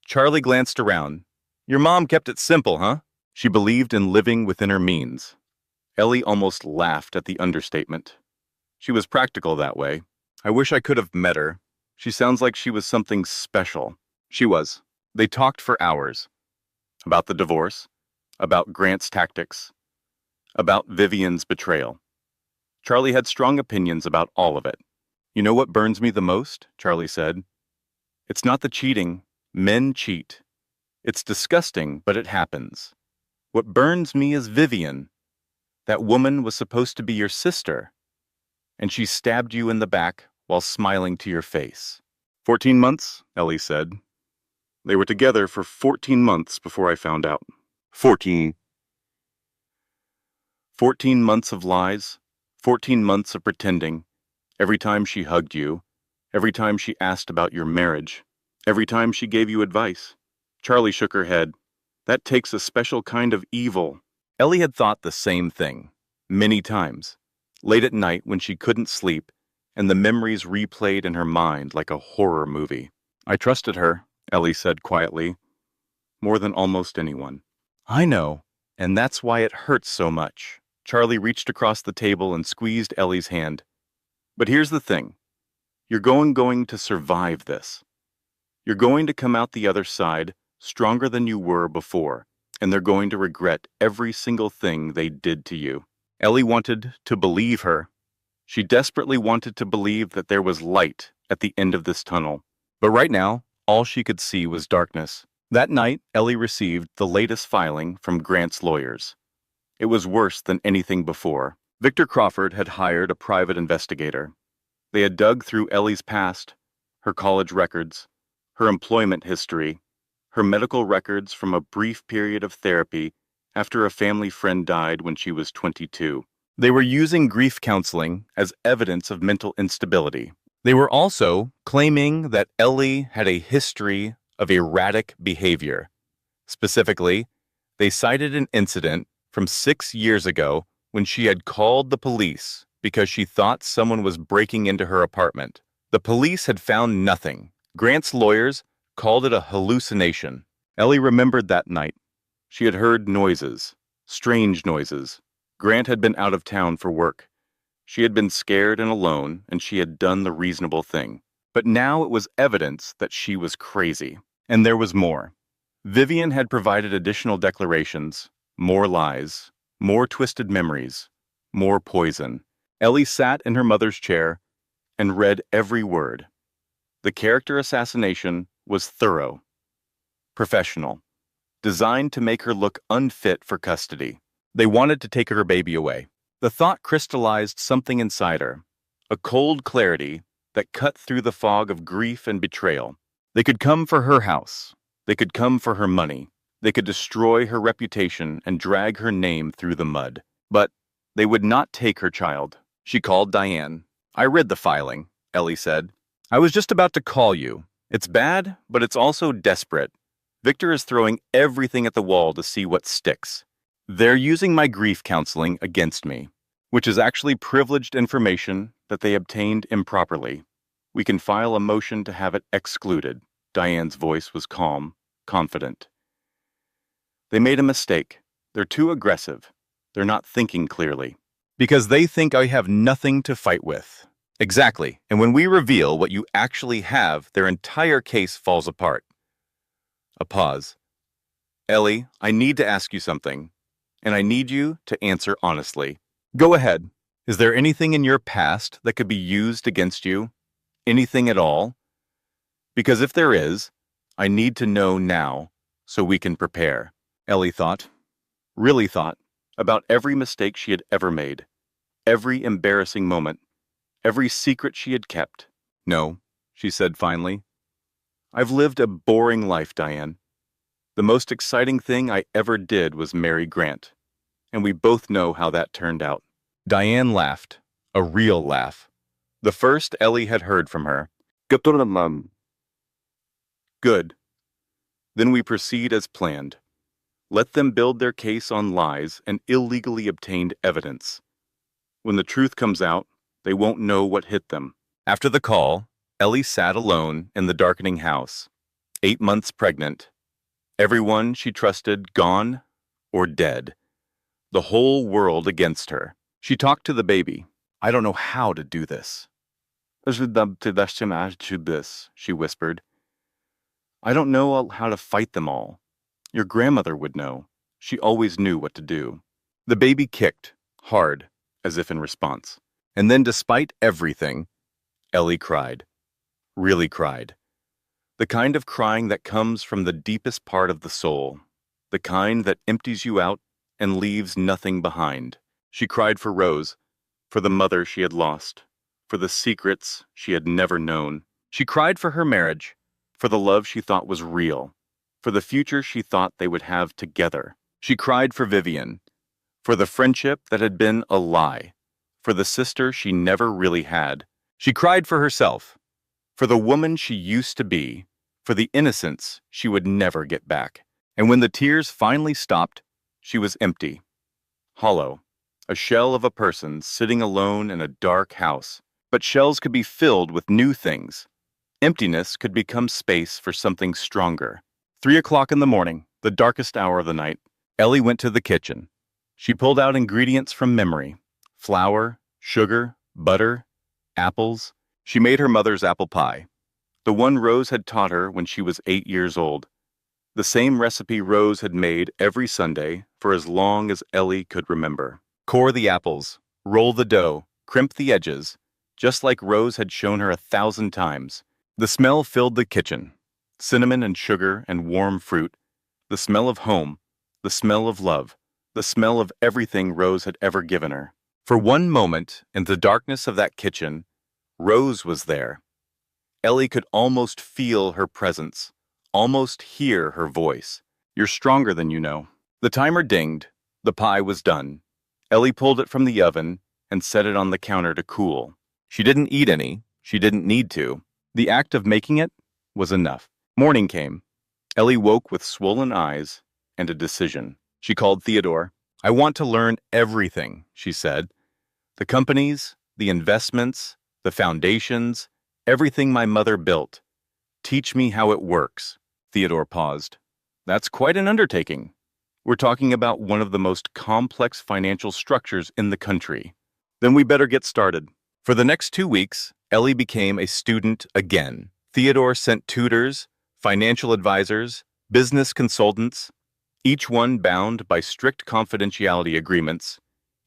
Charlie glanced around. Your mom kept it simple, huh? She believed in living within her means. Ellie almost laughed at the understatement. She was practical that way. I wish I could have met her. She sounds like she was something special. She was. They talked for hours. About the divorce, about Grant's tactics, about Vivian's betrayal. Charlie had strong opinions about all of it. You know what burns me the most? Charlie said. It's not the cheating. Men cheat. It's disgusting, but it happens. What burns me is Vivian. That woman was supposed to be your sister, and she stabbed you in the back while smiling to your face. 14 months, Ellie said. They were together for 14 months before I found out. 14 months of lies, 14 months of pretending. Every time she hugged you, every time she asked about your marriage, every time she gave you advice. Charlie shook her head. That takes a special kind of evil. Ellie had thought the same thing, many times, late at night when she couldn't sleep, and the memories replayed in her mind like a horror movie. I trusted her, Ellie said quietly, more than almost anyone. I know, and that's why it hurts so much. Charlie reached across the table and squeezed Ellie's hand. But here's the thing. You're going to survive this. You're going to come out the other side stronger than you were before, and they're going to regret every single thing they did to you. Ellie wanted to believe her. She desperately wanted to believe that there was light at the end of this tunnel. But right now, all she could see was darkness. That night, Ellie received the latest filing from Grant's lawyers. It was worse than anything before. Victor Crawford had hired a private investigator. They had dug through Ellie's past, her college records, her employment history, her medical records from a brief period of therapy after a family friend died when she was 22. They were using grief counseling as evidence of mental instability. They were also claiming that Ellie had a history of erratic behavior. Specifically, they cited an incident from 6 years ago when she had called the police because she thought someone was breaking into her apartment. The police had found nothing. Grant's lawyers called it a hallucination. Ellie remembered that night. She had heard noises, strange noises. Grant had been out of town for work. She had been scared and alone, and she had done the reasonable thing. But now it was evidence that she was crazy. And there was more. Vivian had provided additional declarations, more lies, more twisted memories, more poison. Ellie sat in her mother's chair and read every word. The character assassination was thorough, professional, designed to make her look unfit for custody. They wanted to take her baby away. The thought crystallized something inside her, a cold clarity that cut through the fog of grief and betrayal. They could come for her house. They could come for her money. They could destroy her reputation and drag her name through the mud. But they would not take her child. She called Diane. I read the filing, Ellie said. I was just about to call you. It's bad, but it's also desperate. Victor is throwing everything at the wall to see what sticks. They're using my grief counseling against me, which is actually privileged information that they obtained improperly. We can file a motion to have it excluded. Diane's voice was calm, confident. They made a mistake. They're too aggressive. They're not thinking clearly. Because they think I have nothing to fight with. Exactly. And when we reveal what you actually have, their entire case falls apart. A pause. Ellie, I need to ask you something, and I need you to answer honestly. Go ahead. Is there anything in your past that could be used against you? Anything at all? Because if there is, I need to know now so we can prepare. Ellie thought, really thought, about every mistake she had ever made, every embarrassing moment, every secret she had kept. No, she said finally. I've lived a boring life, Diane. The most exciting thing I ever did was marry Grant, and we both know how that turned out. Diane laughed, a real laugh. The first Ellie had heard from her. Good. Then we proceed as planned. Let them build their case on lies and illegally obtained evidence. When the truth comes out, they won't know what hit them. After the call, Ellie sat alone in the darkening house, 8 months pregnant. Everyone she trusted gone or dead. The whole world against her. She talked to the baby. I don't know how to do this. She whispered. I don't know how to fight them all. Your grandmother would know. She always knew what to do. The baby kicked, hard, as if in response. And then, despite everything, Ellie cried. Really cried. The kind of crying that comes from the deepest part of the soul. The kind that empties you out and leaves nothing behind. She cried for Rose, for the mother she had lost, for the secrets she had never known. She cried for her marriage, for the love she thought was real, for the future she thought they would have together. She cried for Vivian, for the friendship that had been a lie, for the sister she never really had. She cried for herself, for the woman she used to be, for the innocence she would never get back. And when the tears finally stopped, she was empty, hollow, a shell of a person sitting alone in a dark house. But shells could be filled with new things. Emptiness could become space for something stronger. 3 o'clock in the morning, the darkest hour of the night, Ellie went to the kitchen. She pulled out ingredients from memory: flour, sugar, butter, apples. She made her mother's apple pie, the one Rose had taught her when she was 8 years old. The same recipe Rose had made every Sunday for as long as Ellie could remember. Core the apples, roll the dough, crimp the edges, just like Rose had shown her 1,000 times. The smell filled the kitchen: cinnamon and sugar and warm fruit, the smell of home, the smell of love, the smell of everything Rose had ever given her. For one moment, in the darkness of that kitchen, Rose was there. Ellie could almost feel her presence, almost hear her voice. "You're stronger than you know." The timer dinged. The pie was done. Ellie pulled it from the oven and set it on the counter to cool. She didn't eat any. She didn't need to. The act of making it was enough. Morning came. Ellie woke with swollen eyes and a decision. She called Theodore. "I want to learn everything," she said. "The companies, the investments, the foundations, everything my mother built. Teach me how it works." Theodore paused. "That's quite an undertaking. We're talking about one of the most complex financial structures in the country." "Then we better get started." For the next 2 weeks, Ellie became a student again. Theodore sent tutors, financial advisors, business consultants, each one bound by strict confidentiality agreements,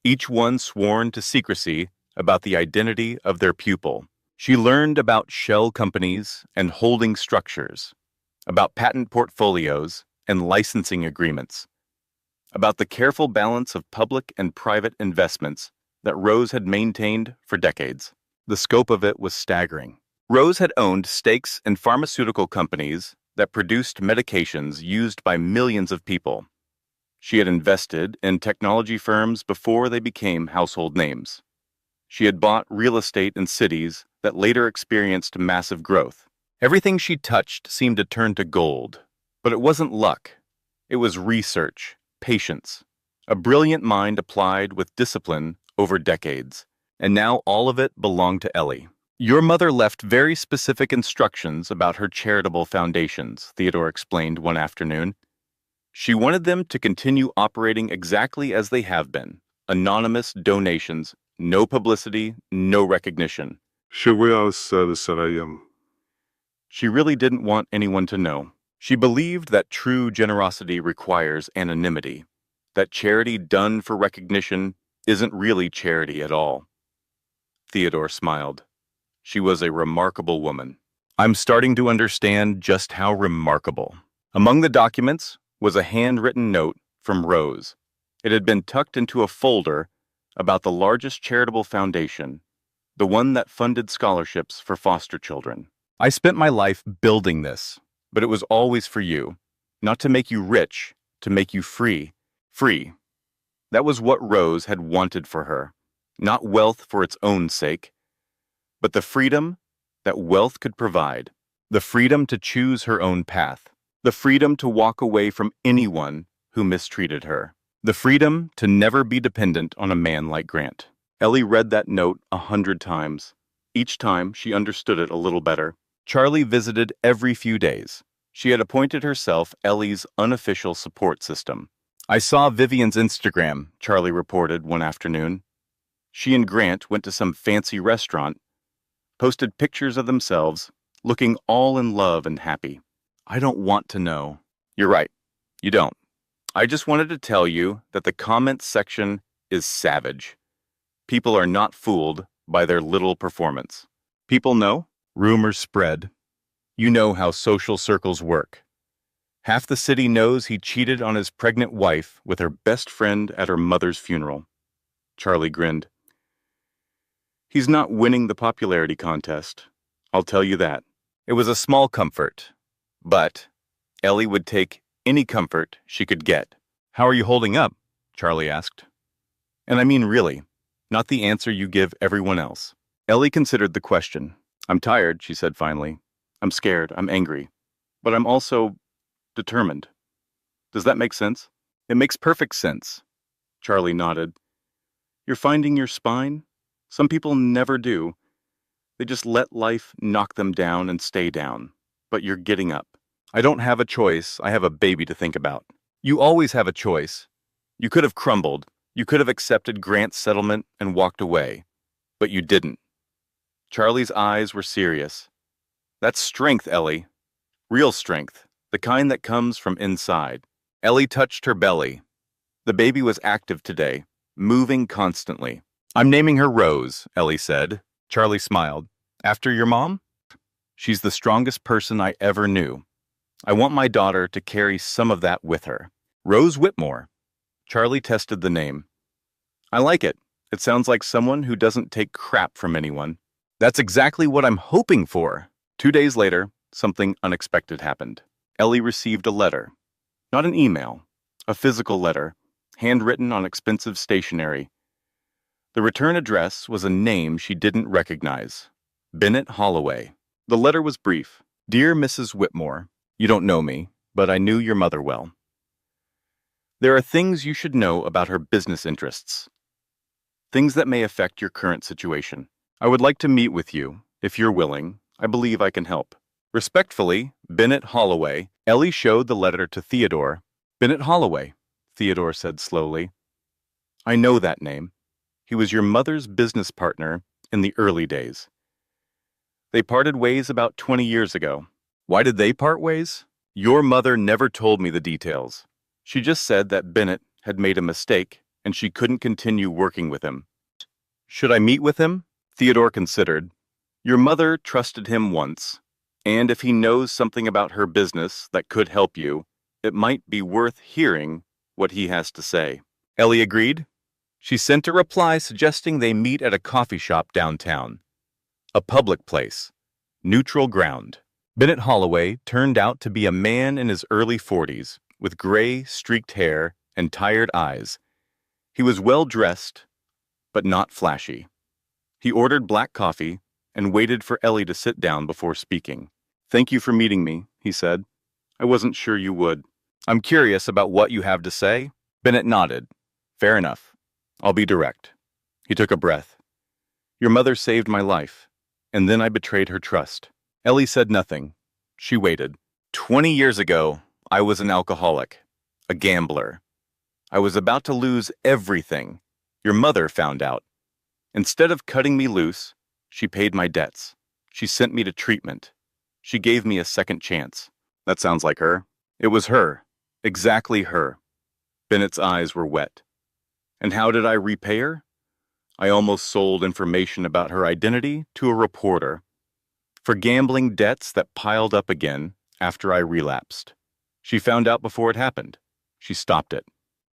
each one sworn to secrecy about the identity of their pupil. She learned about shell companies and holding structures, about patent portfolios and licensing agreements, about the careful balance of public and private investments that Rose had maintained for decades. The scope of it was staggering. Rose had owned stakes in pharmaceutical companies that produced medications used by millions of people. She had invested in technology firms before they became household names. She had bought real estate in cities that later experienced massive growth. Everything she touched seemed to turn to gold. But it wasn't luck. It was research, patience, a brilliant mind applied with discipline over decades. And now all of it belonged to Ellie. "Your mother left very specific instructions about her charitable foundations," Theodore explained one afternoon. "She wanted them to continue operating exactly as they have been. Anonymous donations, no publicity, no recognition." She said I am. She really didn't want anyone to know. She believed that true generosity requires anonymity, that charity done for recognition isn't really charity at all. Theodore smiled. She was a remarkable woman. "I'm starting to understand just how remarkable." Among the documents was a handwritten note from Rose. It had been tucked into a folder about the largest charitable foundation, the one that funded scholarships for foster children. "I spent my life building this, but it was always for you, not to make you rich, to make you free. Free." That was what Rose had wanted for her. Not wealth for its own sake, but the freedom that wealth could provide, the freedom to choose her own path, the freedom to walk away from anyone who mistreated her, the freedom to never be dependent on a man like Grant. Ellie read that note 100 times. Each time she understood it a little better. Charlie visited every few days. She had appointed herself Ellie's unofficial support system. "I saw Vivian's Instagram," Charlie reported one afternoon. She and Grant went to some fancy restaurant, posted pictures of themselves, looking all in love and happy. "I don't want to know." "You're right. You don't. I just wanted to tell you that the comments section is savage. People are not fooled by their little performance. People know, rumors spread. You know how social circles work. Half the city knows he cheated on his pregnant wife with her best friend at her mother's funeral. Charlie grinned. He's not winning the popularity contest. I'll tell you that. It was a small comfort, but Ellie would take any comfort she could get. How are you holding up? Charlie asked. And I mean really, not the answer you give everyone else. Ellie considered the question. I'm tired, she said finally. I'm scared, I'm angry, but I'm also determined. Does that make sense? It makes perfect sense. Charlie nodded. You're finding your spine? Some people never do. They just let life knock them down and stay down. But you're getting up. I don't have a choice. I have a baby to think about. You always have a choice. You could have crumbled. You could have accepted Grant's settlement and walked away. But you didn't. Charlie's eyes were serious. That's strength, Ellie. Real strength. The kind that comes from inside. Ellie touched her belly. The baby was active today, moving constantly. I'm naming her Rose, Ellie said. Charlie smiled. After your mom? She's the strongest person I ever knew. I want my daughter to carry some of that with her. Rose Whitmore. Charlie tested the name. I like it. It sounds like someone who doesn't take crap from anyone. That's exactly what I'm hoping for. 2 days later, something unexpected happened. Ellie received a letter. Not an email. A physical letter, handwritten on expensive stationery. The return address was a name she didn't recognize. Bennett Holloway. The letter was brief. Dear Mrs. Whitmore, you don't know me, but I knew your mother well. There are things you should know about her business interests. Things that may affect your current situation. I would like to meet with you, if you're willing. I believe I can help. Respectfully, Bennett Holloway. Ellie showed the letter to Theodore. Bennett Holloway, Theodore said slowly. I know that name. He was your mother's business partner in the early days. They parted ways about 20 years ago. Why did they part ways? Your mother never told me the details. She just said that Bennett had made a mistake and she couldn't continue working with him. Should I meet with him? Theodore considered. Your mother trusted him once, and if he knows something about her business that could help you, it might be worth hearing what he has to say. Ellie agreed. She sent a reply suggesting they meet at a coffee shop downtown. A public place. Neutral ground. Bennett Holloway turned out to be a man in his early 40s, with gray, streaked hair and tired eyes. He was well-dressed, but not flashy. He ordered black coffee and waited for Ellie to sit down before speaking. Thank you for meeting me, he said. I wasn't sure you would. I'm curious about what you have to say. Bennett nodded. Fair enough. I'll be direct. He took a breath. Your mother saved my life, and then I betrayed her trust. Ellie said nothing. She waited. 20 years ago, I was an alcoholic, a gambler. I was about to lose everything. Your mother found out. Instead of cutting me loose, she paid my debts. She sent me to treatment. She gave me a second chance. That sounds like her. It was her. Exactly her. Bennett's eyes were wet. And how did I repay her? I almost sold information about her identity to a reporter for gambling debts that piled up again after I relapsed. She found out before it happened. She stopped it.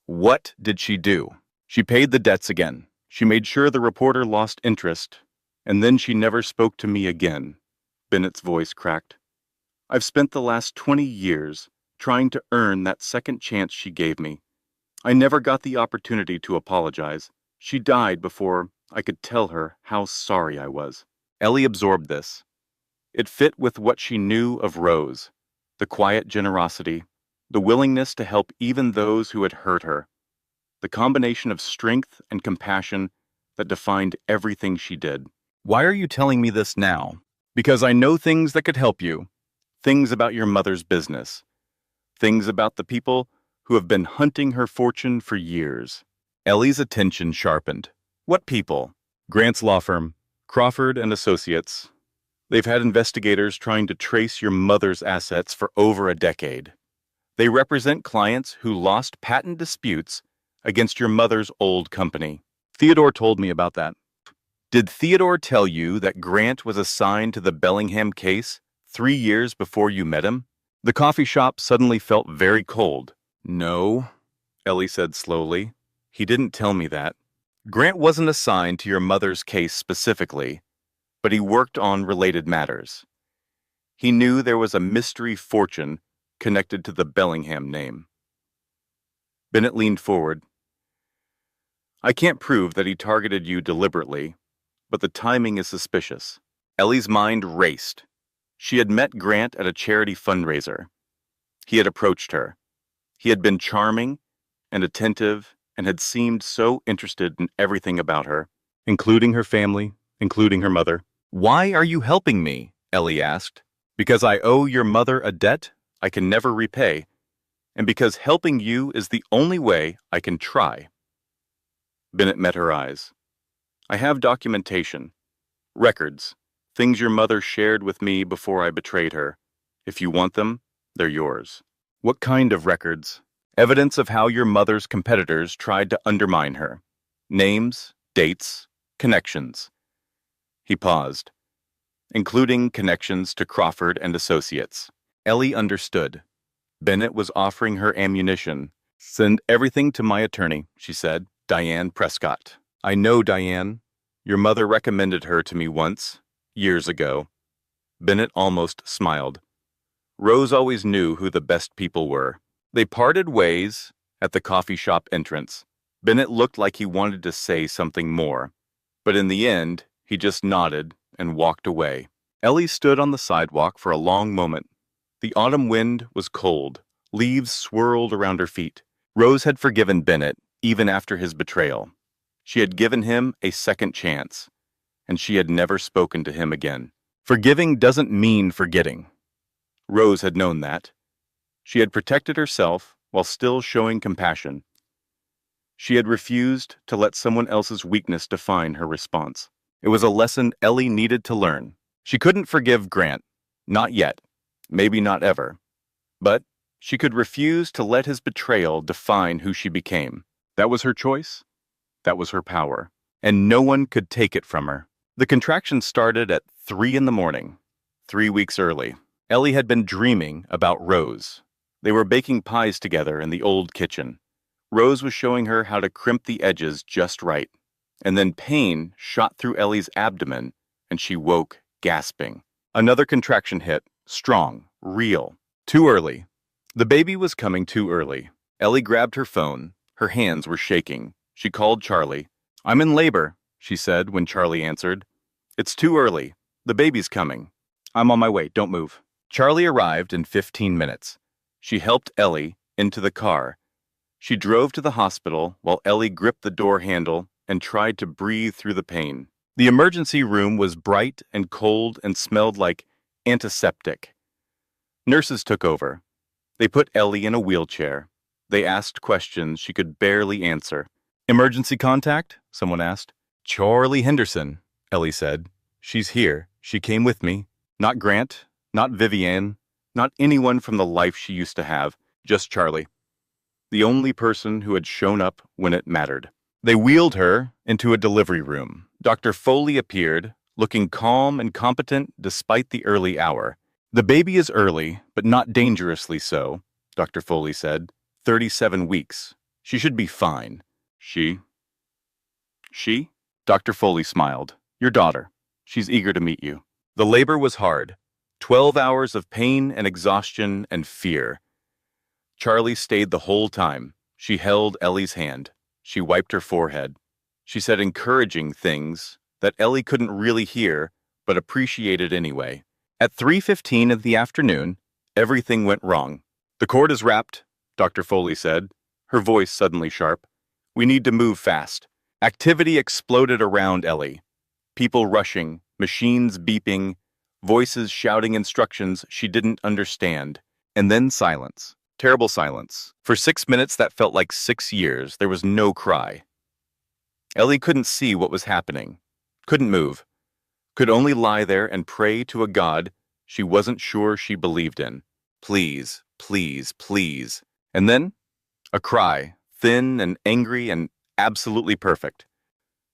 What did she do? She paid the debts again. She made sure the reporter lost interest, and then she never spoke to me again. Bennett's voice cracked. I've spent the last 20 years trying to earn that second chance she gave me. I never got the opportunity to apologize. She died before I could tell her how sorry I was. Ellie absorbed this. It fit with what she knew of Rose, the quiet generosity, the willingness to help even those who had hurt her, the combination of strength and compassion that defined everything she did. Why are you telling me this now? Because I know things that could help you. Things about your mother's business. Things about the people who have been hunting her fortune for years. Ellie's attention sharpened. What people? Grant's law firm, Crawford and Associates. They've had investigators trying to trace your mother's assets for over a decade. They represent clients who lost patent disputes against your mother's old company. Theodore told me about that. Did Theodore tell you that Grant was assigned to the Bellingham case 3 years before you met him? The coffee shop suddenly felt very cold. No, Ellie said slowly. He didn't tell me that. Grant wasn't assigned to your mother's case specifically, but he worked on related matters. He knew there was a mystery fortune connected to the Bellingham name. Bennett leaned forward. I can't prove that he targeted you deliberately, but the timing is suspicious. Ellie's mind raced. She had met Grant at a charity fundraiser. He had approached her. He had been charming and attentive and had seemed so interested in everything about her, including her family, including her mother. Why are you helping me? Ellie asked. Because I owe your mother a debt I can never repay, and because helping you is the only way I can try. Bennett met her eyes. I have documentation, records, things your mother shared with me before I betrayed her. If you want them, they're yours. What kind of records? Evidence of how your mother's competitors tried to undermine her. Names, dates, connections. He paused, including connections to Crawford and Associates. Ellie understood. Bennett was offering her ammunition. Send everything to my attorney, she said, Diane Prescott. I know Diane. Your mother recommended her to me once, years ago. Bennett almost smiled. Rose always knew who the best people were. They parted ways at the coffee shop entrance. Bennett looked like he wanted to say something more, but in the end, he just nodded and walked away. Ellie stood on the sidewalk for a long moment. The autumn wind was cold. Leaves swirled around her feet. Rose had forgiven Bennett, even after his betrayal. She had given him a second chance, and she had never spoken to him again. Forgiving doesn't mean forgetting. Rose had known that. She had protected herself while still showing compassion. She had refused to let someone else's weakness define her response. It was a lesson Ellie needed to learn. She couldn't forgive Grant. Not yet. Maybe not ever. But she could refuse to let his betrayal define who she became. That was her choice. That was her power. And no one could take it from her. The contraction started at 3 in the morning, 3 weeks early. Ellie had been dreaming about Rose. They were baking pies together in the old kitchen. Rose was showing her how to crimp the edges just right. And then pain shot through Ellie's abdomen, and she woke, gasping. Another contraction hit, strong, real. Too early. The baby was coming too early. Ellie grabbed her phone. Her hands were shaking. She called Charlie. I'm in labor, she said when Charlie answered. It's too early. The baby's coming. I'm on my way. Don't move. Charlie arrived in 15 minutes. She helped Ellie into the car. She drove to the hospital while Ellie gripped the door handle and tried to breathe through the pain. The emergency room was bright and cold and smelled like antiseptic. Nurses took over. They put Ellie in a wheelchair. They asked questions she could barely answer. Emergency contact? Someone asked. Charlie Henderson, Ellie said. She's here. She came with me. Not Grant, not Vivienne, not anyone from the life she used to have, just Charlie. The only person who had shown up when it mattered. They wheeled her into a delivery room. Dr. Foley appeared, looking calm and competent despite the early hour. The baby is early, but not dangerously so, Dr. Foley said. 37 weeks. She should be fine. She? Dr. Foley smiled. Your daughter. She's eager to meet you. The labor was hard. 12 hours of pain and exhaustion and fear. Charlie stayed the whole time. She held Ellie's hand. She wiped her forehead. She said encouraging things that Ellie couldn't really hear, but appreciated anyway. At 3:15 of the afternoon, everything went wrong. The cord is wrapped, Dr. Foley said, her voice suddenly sharp. We need to move fast. Activity exploded around Ellie. People rushing, machines beeping, voices shouting instructions she didn't understand. And then silence. Terrible silence. For 6 minutes that felt like 6 years, there was no cry. Ellie couldn't see what was happening. Couldn't move. Could only lie there and pray to a God she wasn't sure she believed in. Please, please, please. And then, a cry, thin and angry and absolutely perfect.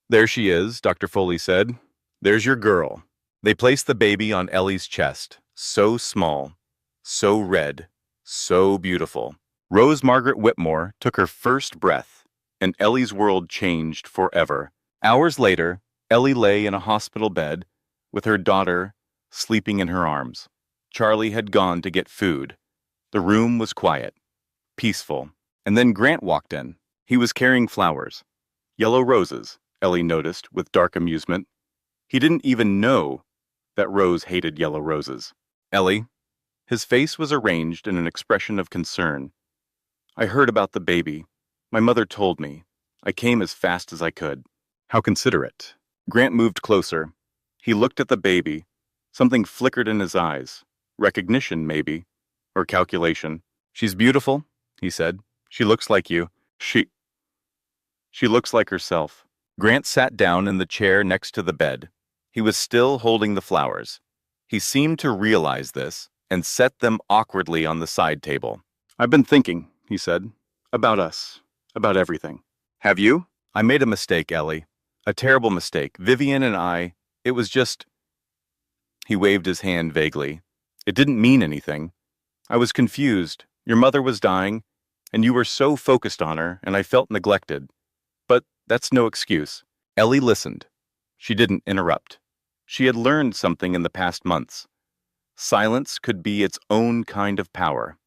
There she is, Dr. Foley said. There's your girl. They placed the baby on Ellie's chest, so small, so red, so beautiful. Rose Margaret Whitmore took her first breath, and Ellie's world changed forever. Hours later, Ellie lay in a hospital bed with her daughter sleeping in her arms. Charlie had gone to get food. The room was quiet, peaceful, and then Grant walked in. He was carrying flowers. Yellow roses, Ellie noticed with dark amusement. He didn't even know that Rose hated yellow roses. Ellie, his face was arranged in an expression of concern. I heard about the baby. My mother told me. I came as fast as I could. How considerate. Grant moved closer. He looked at the baby. Something flickered in his eyes. Recognition, maybe. Or calculation. She's beautiful, he said. She looks like you. She looks like herself. Grant sat down in the chair next to the bed. He was still holding the flowers. He seemed to realize this and set them awkwardly on the side table. I've been thinking, he said, about us, about everything. Have you? I made a mistake, Ellie. A terrible mistake. Vivian and I, it was just... He waved his hand vaguely. It didn't mean anything. I was confused. Your mother was dying, and you were so focused on her, and I felt neglected. But that's no excuse. Ellie listened. She didn't interrupt. She had learned something in the past months. Silence could be its own kind of power.